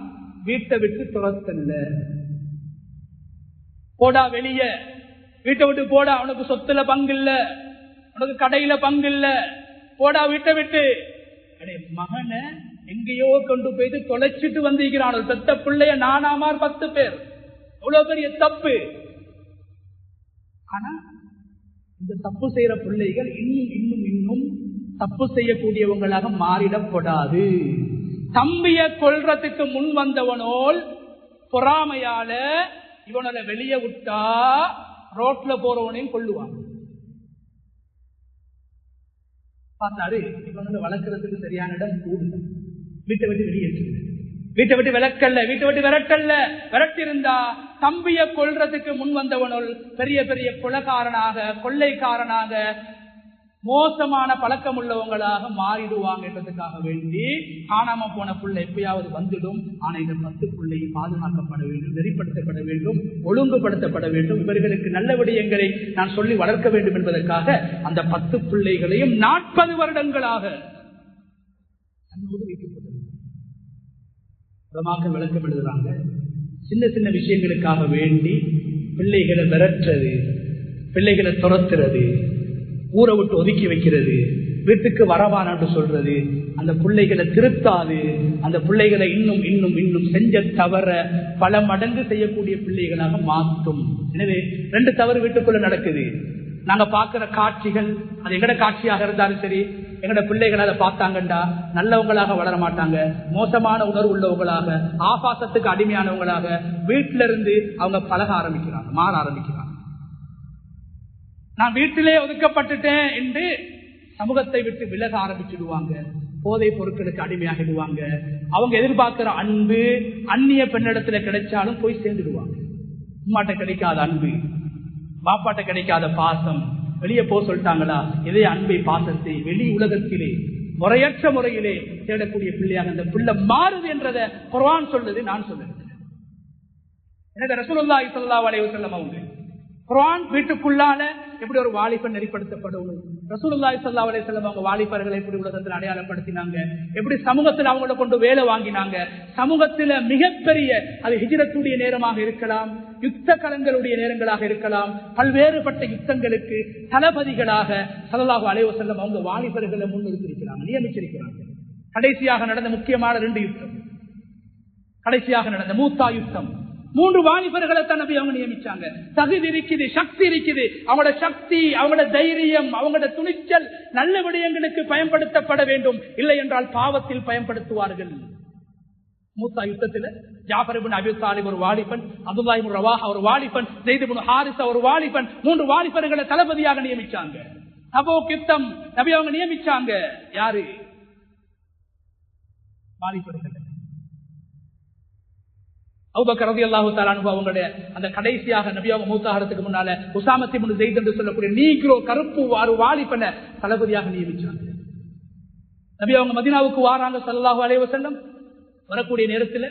வீட்டை விட்டு துரத்தல்ல. போடா வெளிய, வீட்டை விட்டு போடா, உனக்கு சொத்துல பங்கு இல்ல, உனக்கு கடையில பங்கு இல்ல, போடா வீட்டை விட்டு. மகனை எங்கேயோ கொண்டு போயிட்டு தொலைச்சிட்டு வந்திருக்கிறான். பெத்த பிள்ளைய நானாமார் 10 பேர், எவ்வளவு பெரிய தப்பு. ஆனா இந்த தப்பு செய்யற பிள்ளைகள் இன்னும் இன்னும் இன்னும் தப்பு செய்யக்கூடியவங்களாக மாறிடப்படாது. தம்பிய கொல்றதுக்கு முன் வந்தவனோல் பொறாமையால இவனோட வெளியே விட்டா ரோட்ல போறவனையும் கொல்லுவான். பார்த்தாரு இவனோட வளர்க்கறதுக்கு சரியான இடம் கூடுதல். வீட்டை விட்டு வெளியேற்று, வீட்டை விட்டு விளக்கல்ல, வீட்டை விட்டு விரட்டல்ல. விரட்டிருந்தா தம்பிய கொல்றதுக்கு முன் வந்தவனுள் பெரிய பெரிய கொலைக்காரனாக, கொள்ளைக்காரனாக, மோசமான பழக்கம் உள்ளவங்களாக மாறிடுவாங்க என்றதுக்காக வேண்டி காணாம போன புள்ளை எப்பயாவது வந்துடும். ஆனா இந்த 10 பிள்ளை பாதுகாக்கப்பட வேண்டும், நெறிப்படுத்தப்பட வேண்டும், ஒழுங்குபடுத்தப்பட வேண்டும். இவர்களுக்கு நல்ல விடயங்களை நான் சொல்லி வளர்க்க வேண்டும் என்பதற்காக அந்த 10 பிள்ளைகளையும் 40 வருடங்களாக தன்னோடு வைக்கப்பட்டிருக்கிறாங்க. விளக்கம் எழுதுறாங்க, சின்ன சின்ன விஷயங்களுக்காக வேண்டி பிள்ளைகளை விரட்டுறது, பிள்ளைகளை துரத்துறது, ஊரை விட்டு ஒதுக்கி வைக்கிறது, வீட்டுக்கு வரவான் என்று சொல்றது, அந்த பிள்ளைகளை திருத்தாது, அந்த பிள்ளைகளை இன்னும் இன்னும் இன்னும் செஞ்ச தவற பல மடங்கு செய்யக்கூடிய பிள்ளைகளாக மாற்றும். எனவே 2 தவறு வீட்டுக்குள்ள நடக்குது. நாங்க பார்க்கிற காட்சிகள் அது எங்கட காட்சியாக இருந்தாலும் சரி, எங்கட பிள்ளைகள் அதை பார்த்தாங்கண்டா நல்லவங்களாக வளர மாட்டாங்க, மோசமான உணர்வு உள்ளவங்களாக, ஆபாசத்துக்கு அடிமையானவங்களாக வீட்டில இருந்து அவங்க பழக ஆரம்பிக்கிறாங்க, மாற ஆரம்பிக்கிறாங்க. நான் வீட்டிலே ஒதுக்கப்பட்டுட்டேன் என்று சமூகத்தை விட்டு விலக ஆரம்பிச்சுடுவாங்க, போதை பொருட்களுக்கு அடிமையாகிடுவாங்க. அவங்க எதிர்பார்க்கிற அன்பு அந்நிய பெண்ணிடத்துல கிடைச்சாலும் போய் சேர்ந்துடுவாங்க. அம்மாட்ட கிடைக்காத அன்பு, பாப்பாட்ட கிடைக்காத பாசம், வெளியே போக சொல்லிட்டாங்களா இதே அன்பை பாசத்தை வெளி உலகத்திலே முறையற்ற முறையிலே தேடக்கூடிய பிள்ளையாக அந்த பிள்ளை மாறுது என்றதை குர்ஆன் சொல்லுது, நான் சொல்லுறேன். எனக்கு ரசூலுல்லாஹி ஸல்லல்லாஹு அலைஹி வஸல்லம் அவங்க குர்ஆன் வீட்டுக்குள்ளால எப்படி ஒரு வாலிபன் நெறிப்படுத்தப்படும், ரசூலுல்லாஹி ஸல்லல்லாஹு அலைஹி வஸல்லம் அவங்க வாலிபர்களை எப்படி உலகத்தில் அடையாளப்படுத்தினாங்க, எப்படி சமூகத்தில் அவங்கள கொண்டு வேலை வாங்கினாங்க, சமூகத்தில் மிகப்பெரிய அது ஹிஜ்ரத்துடைய நேரமாக இருக்கலாம், யுத்த களங்களுடைய நேரங்களாக இருக்கலாம், பல்வேறுபட்ட யுத்தங்களுக்கு தளபதிகளாக ஸல்லல்லாஹு அலைஹி வஸல்லம் அவங்க வாலிபர்களை முன்னிறுத்தியிருக்கிறாங்க, நியமிச்சிருக்கிறாங்க. கடைசியாக நடந்த முக்கியமான 2 யுத்தம், கடைசியாக நடந்த மூத்தா யுத்தம், 3 வாலிபர்களை தான் நபி அவங்க நியமிச்சாங்க. தகுதி இருக்குது, சக்தி இருக்குது, அவங்களோட சக்தி, அவங்களோட தைரியம், அவங்களோட துணிச்சல் நல்ல விடயங்களுக்கு பயன்படுத்தப்பட வேண்டும், இல்லை என்றால் பாவத்தில் பயன்படுத்துவார்கள். மூத்தா யுத்தத்தில் ஜாஃபர் இப்னு அபீ தாலிப் ஒரு வாலிபன், அப்துல்லாஹ் இப்னு ரவாஹா ஒரு வாலிபன், ஸைத் இப்னு ஹாரிஸா ஒரு வாலிபன், 3 வாலிபர்களை தளபதியாக நியமிச்சாங்க. தபூக் யுத்தம் நபி அவங்க நியமிச்சாங்க. யாரு? வாலிபர்கள். அபூபக்கர் ரலியல்லாஹு தஆலா அன்ஹு அவங்களுடைய அந்த கடைசியாக நபி அவங்க மூத்தாகிறதுக்கு முன்னால உஸாமா இப்னு ஸைத் என்று சொல்லக்கூடிய நீக்ரோ கருப்பு வாலிபனை தளபதியாக நியமிச்சாங்க. நபி அவங்க மதீனாவுக்கு வாராங்க ஸல்லல்லாஹு அலைஹி வஸல்லம். வரக்கூடிய நேரத்தில்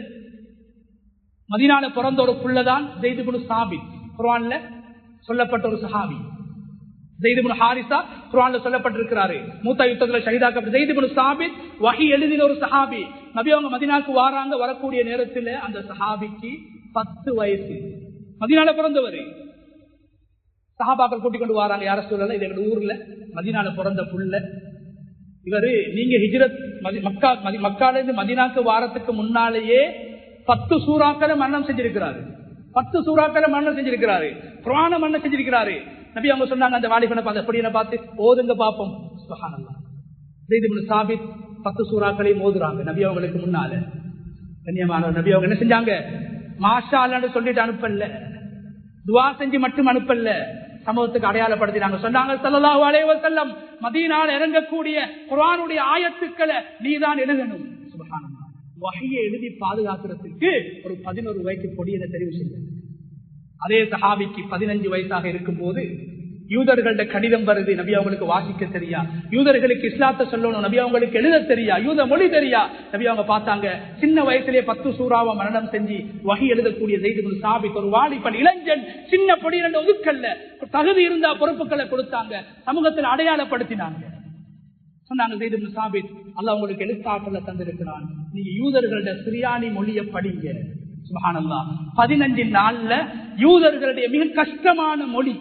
மதீனால பிறந்த ஒரு புள்ளதான் ஸைத் இப்னு சாபித், குர்ஆன்ல சொல்லப்பட்ட ஒரு சஹாபி. ஸைத் இப்னு ஹாரிஸா குர்ஆன்ல சொல்லப்பட்டிருக்கிறாரு. மூத்தா யுத்தத்துல ஷஹீதாக்கப்பட்ட ஸைத் இப்னு சாபித் வஹி எழுதின ஒரு சஹாபி. நபி அவங்க மதீனாவுக்கு வாராங்க. வரக்கூடிய நேரத்தில் அந்த சஹாபிக்கு 10 வயசு. மதீனால பிறந்தவர். சஹாபாக்கள் கூட்டிக் கொண்டு வராங்க. யார சொல்லல, இது எங்க ஊர்ல மதீனால பிறந்த புள்ள இவரு. நீங்க ஹிஜ்ரத் மக்கால இருந்து மதீனாக்கு வாரத்துக்கு முன்னாலேயே 10 சூறாக்களை மரணம் செஞ்சிருக்கிறாரு. 10 சூறாக்களை மரணம் செஞ்சிருக்கிறாரு. குர்ஆனை மரணம் செஞ்சிருக்கிறாரு. நபி அவங்க சொன்னாங்க, அந்த வாலிபனை பார்த்து அப்படியே பார்த்து ஓதுங்க பாப்போம். சுப்ஹானல்லாஹ். ஸைத் இப்னு சாபித் 10 சூறாக்களையும் ஓதுறாங்க நபி அவங்களுக்கு முன்னால. கண்ணியமான நபி அவங்க என்ன செஞ்சாங்க, மாஷா அல்லாஹ்னு சொல்லிட்டு அனுப்பல, துஆ செஞ்சு மட்டும் அனுப்பல, சமூகத்துக்கு அடையாளப்படுத்தினாங்க. சொன்னாங்க, ஸல்லல்லாஹு அலைஹி வஸல்லம், மதீனால இறங்கக்கூடிய குர்ஆனுடைய ஆயத்துக்களை நீதான் எழுதணும். சுப்ஹானல்லாஹ். வஹியை எழுதி பாதுகாக்கிறதுக்கு ஒரு 11 வயசு பொடியனை தெரிவு செய்தாங்க. அதே சஹாபிக்கு 15 வயசாக இருக்கும் போது யூதர்கள்ட கடிதம் வருது. நபி அவங்களுக்கு வாசிக்க தெரியா, யூதர்களுக்கு இஸ்லாத்தை சொல்லணும், நபி அவங்களுக்கு எழுத தெரியா, யூத மொழி தெரியா. நபி அவங்க பார்த்தாங்க, சின்ன வயசுலேயே 10 சூறாவை மரணம் செஞ்சு வஹி எழுதக்கூடிய ஸைத் இப்னு சாபித் ஒரு வாலிபன், இளைஞன், சின்ன பொடி, ரெண்டு ஒதுக்கல்ல, தகுதி இருந்தா பொறுப்புகளை கொடுத்தாங்க, சமூகத்தில் அடையாளப்படுத்தினாங்க. சொன்னாங்க, ஸைத் இப்னு சாபித், அல்லாஹ் உங்களுக்கு எழுத்தாற்றலை தந்திருக்கிறான், நீங்க யூதர்களோட சிரியானி மொழியை படிங்க. சுப்ஹானல்லாஹ். 15 நாள்ல யூதர்களுடைய மிக கஷ்டமான மொழி,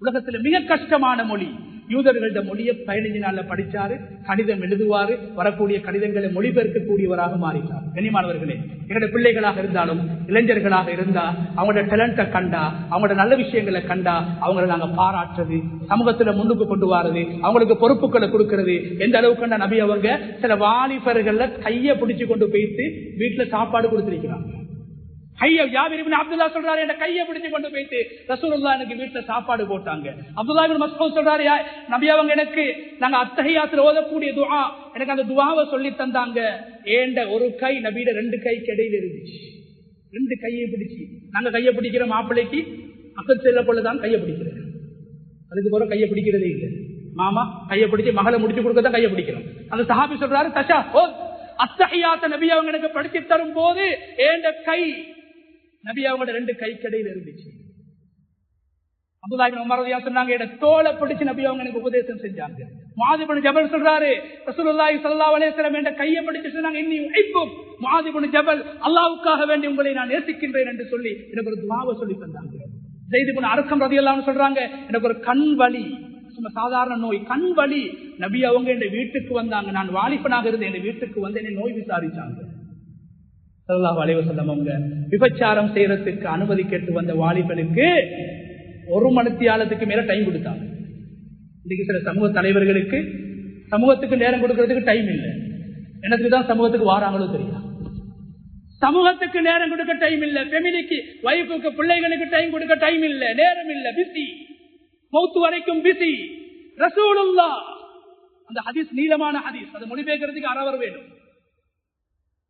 உலகத்துல மிக கஷ்டமான மொழி, யூதர்களோட மொழியை 15 நாள்ல படிச்சாரு. கடிதம் எழுதுவாரு, வரக்கூடிய கடிதங்களை மொழிபெயர்க்கக்கூடியவராக மாறினார். கண்ணியமானவர்களே, எங்களுடைய பிள்ளைகளாக இருந்தாலும் இளைஞர்களாக இருந்தா அவங்களோட டேலண்ட கண்டா, அவங்களோட நல்ல விஷயங்களை கண்டா அவங்களை நாங்க பாராட்டுறது, சமூகத்துல முன்னுக்கு கொண்டு வாரது, அவங்களுக்கு பொறுப்புகளை கொடுக்கிறது. எந்த அளவுக்கு நபி அவங்க சில வாலிபர்கள்ல கையை பிடிச்சு கொண்டு போயிட்டு வீட்டுல சாப்பாடு கொடுத்திருக்கிறாங்க. ஜாபிர் இப்னு அப்துல்லாஹ் சொல்றாரு, என் கையை பிடிச்சு கொண்டு போயிட்டு ரசூலுல்லாஹ் எனக்கு வீட்டுல சாப்பாடு போட்டாங்க. அப்துல்லாஹ் இப்னு மஸ்ஊத் சொல்றாரு, நபி அவங்க எனக்கு நாங்க அத்தஹியாத்துல ஓதக்கூடிய துஆ, எனக்கு அந்த துஆவை சொல்லி தந்தாங்க. ஏண்ட ஒரு கை நபியோட 2 கைக்கு இடையில இருந்துச்சு. 2 கையை பிடிச்சு நாங்க கையை பிடிக்கிற மாப்பிள்ளைக்கு அக்கல் செல்ல போலதான் கையை பிடிக்கிறது, அதுக்கு போற கையை பிடிக்கிறதே இல்லை. மாமா கையை பிடிச்சு மகளை முடிச்சு கொடுக்கதான் கையை பிடிக்கிறோம். அந்த சஹாபி சொல்றாரு, தஷா ஓ அத்தஹியாத்த நபி அவங்க எனக்கு படிச்சு தரும் போது ஏண்ட கை நபி அவங்களோட 2 கைக்கடையில் இருந்துச்சு. அப்துல்லாஹ் இப்னு உமர் ரலியல்லாஹு சொன்னாங்க, என் தோளை பிடிச்சு நபி அவங்க எனக்கு உபதேசம் செஞ்சாங்க. முஆத் இப்னு ஜபல் சொல்றாரு, ரசூலுல்லாஹி ஸல்லல்லாஹு அலைஹி வஸல்லம் என் கையை பிடிச்சு சொன்னாங்க, இன்னி உஹிப்புக் முஆத் இப்னு ஜபல், அல்லாஹ்வுக்காக வேண்டி உங்களை நான் நேசிக்கின்றேன் என்று சொல்லி எனக்கு ஒரு துஆவை சொல்லி தந்தாங்க. ஸைத் இப்னு அர்கம் ரலியல்லாஹு அன்ஹு சொல்றாங்க, எனக்கு ஒரு கண் வலி, சும்மா சாதாரண நோய், கண் வலி, நபி அவங்க என் வீட்டுக்கு வந்தாங்க, நான் வாலிபனாக இருந்து என் வீட்டுக்கு வந்து என்னை நோய் விசாரிச்சாங்க. ஸல்லல்லாஹு அலைஹி வஸல்லம் அவங்க விபச்சாரம் செய்யறதுக்கு அனுமதி கேட்டு வந்த வாலிபனுக்கு 1 மணித்தியாலத்துக்கு மேல டைம் கொடுத்தாங்க. இன்னைக்கு சில சமூக தலைவர்களுக்கு சமூகத்துக்கு நேரம் கொடுக்கறதுக்கு டைம் இல்லை. எனக்கு தான் சமூகத்துக்கு வாராங்களோ தெரியும். சமூகத்துக்கு நேரம் கொடுக்க டைம் இல்லை, ஃபேமிலிக்கு, வைஃபுக்கு, பிள்ளைகளுக்கு டைம் கொடுக்க டைம் இல்லை, நேரம் இல்லை, பிஸி, மௌத்து வரைக்கும் பிஸி. ரசூலுல்லாஹ் அந்த ஹதீஸ் நீளமான ஹதீஸ், அதை மொழிபெயர்க்கிறதுக்கு அரவர் வேணும்.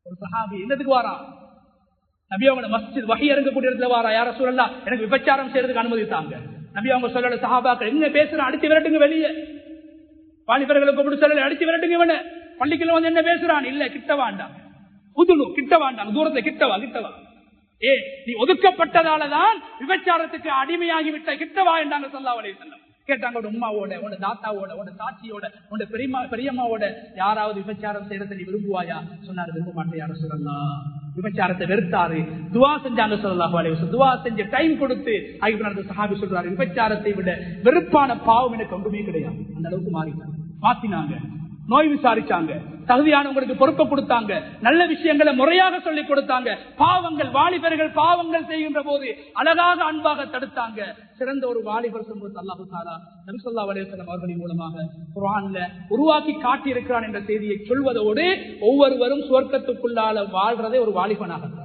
ஒரு சஹாபி என்னதுக்கு வாரா, நபி அவங்க மஸ்ஜித் வஹி இறங்கக்கூடிய இடத்துல வாரா, யார ரசூலல்லாஹ் எனக்கு விபச்சாரம் செய்யறதுக்கு அனுமதித்தாங்க. நபி அவங்க சொல்லல, சஹாபாக்கள் என்ன பேசுற, அடிச்சு விரட்டுங்க வெளியே, வாலிபர்களுக்கு கூப்பிட்டு சொல்லல, அடிச்சு விரட்டுங்க, இவன பள்ளிக்குள்ள வந்து என்ன பேசுறான், இல்ல கிட்ட வேண்டாம், புதுலு கிட்ட வேண்டாம், தூரத்தை கிட்டவா கிட்டவா, நீ ஒதுக்கப்பட்டதாலதான் விபச்சாரத்துக்கு அடிமையாகிவிட்ட, கிட்டவா என்றாங்க ஸல்லல்லாஹு அலைஹி வஸல்லம். கேட்டாங்க, உன் உம்மாவோட, உன் தாத்தாவோட, உன் தாச்சியோட, உன் பெரியம்மாவோட யாராவது விபச்சாரம் செய்யறதை நீ விரும்புவாயா? சொன்னாரு, விரும்ப மாட்டேன் யார சொல்லலாம். விபச்சாரத்தை வெறுத்தாரு, துவா செஞ்சாங்க ஸல்லல்லாஹு அலைஹி வஸல்லம். துவா செஞ்சு டைம் கொடுத்து அந்த சஹாபி சொல்றாரு, விபச்சாரத்தை விட வெறுப்பான பாவம் எனக்கு ஒன்றுமே கிடையாது. அந்த அளவுக்கு மாத்தினாங்க, நோய் விசாரிச்சாங்க, தகுதியானவங்களுக்கு பொறுப்பை கொடுத்தாங்க, நல்ல விஷயங்களை முறையாக சொல்லிக் கொடுத்தாங்க. பாவங்கள், வாலிபர்கள் பாவங்கள் செய்கின்ற போது அழகாக அன்பாக தடுத்தாங்க. சிறந்த ஒரு வாலிபர் சமூகத்தை அல்லாஹ் தஆலா நபி ஸல்லல்லாஹு அலைஹி வஸல்லம் அவர்களின் மூலமாக குர்ஆன்ல உருவாக்கி காட்டி இருக்கிறான் என்ற செய்தியை சொல்வதோடு ஒவ்வொருவரும் சுவர்க்கத்துக்குள்ளால வாழ்றதே ஒரு வாலிபனாக.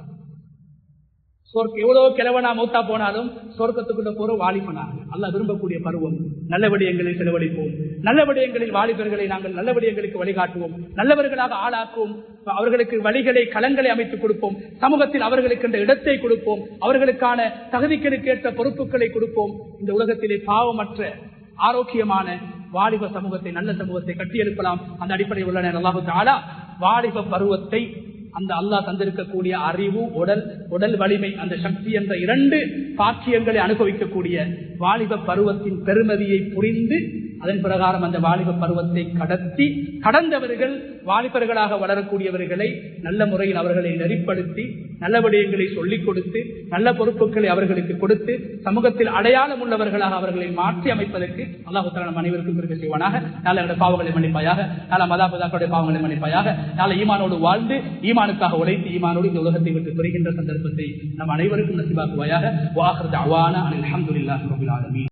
எவ்வளவு கிழவனா மூத்தா போனாலும் சொர்க்கத்துக்குள்ள போற வாலிபனாக அல்லாஹ் விரும்பக்கூடிய பருவம். நல்ல விடயங்களில் செலவழிப்போம், நல்ல விடயங்களில் வாலிபர்களை நாங்கள் நல்ல விடயங்களுக்கு வழிகாட்டுவோம், நல்லவர்களாக ஆளாக்குவோம், அவர்களுக்கு வழிகளை, களங்களை அமைத்துக் கொடுப்போம், சமூகத்தில் அவர்களுக்கு என்ற இடத்தை கொடுப்போம், அவர்களுக்கான தகுதிகளுக்கேற்ற பொறுப்புகளை கொடுப்போம். இந்த உலகத்திலே பாவமற்ற ஆரோக்கியமான வாலிப சமூகத்தை, நல்ல சமூகத்தை கட்டியெழுப்பலாம். அந்த அடிப்படையில் உள்ள அல்லாஹ் தஆலா வாலிப பருவத்தை, அந்த அல்லாஹ் தந்திருக்கக்கூடிய அறிவு, உடல் வலிமை, அந்த சக்தி என்ற 2 பாக்கியங்களை அனுபவிக்கக்கூடிய வாலிப பருவத்தின் பெருமதியை புரிந்து அதன் பிரகாரம் அந்த வாலிப பருவத்தை கடந்தவர்கள் வாலிபர்களாக வளரக்கூடியவர்களை நல்ல முறையில் அவர்களை நெறிப்படுத்தி நல்ல விடயங்களை சொல்லிக் கொடுத்து நல்ல பொறுப்புகளை அவர்களுக்கு கொடுத்து சமூகத்தில் அடையாளம் உள்ளவர்களாக அவர்களை மாற்றி அமைப்பதற்கு அல்லாஹ் தஆலா நம் அனைவருக்கும் இருக்க செய்வானாக. நாளை பாவங்களை மன்னிப்பாயாக, நாளை மாதாபிதாக்களுடைய பாவங்களை மன்னிப்பாயாக, நாளை ஈமானோடு வாழ்ந்து ஈமானுக்காக உழைத்து ஈமானோடு இந்த உலகத்தை விட்டு பெறுகின்ற சந்தர்ப்பத்தை நம் அனைவருக்கும் நசிபாக்குவாயாக. வஆகிரு தஅவானா அல்ஹம்துலில்லாஹி ரப்பில் ஆலமீன்.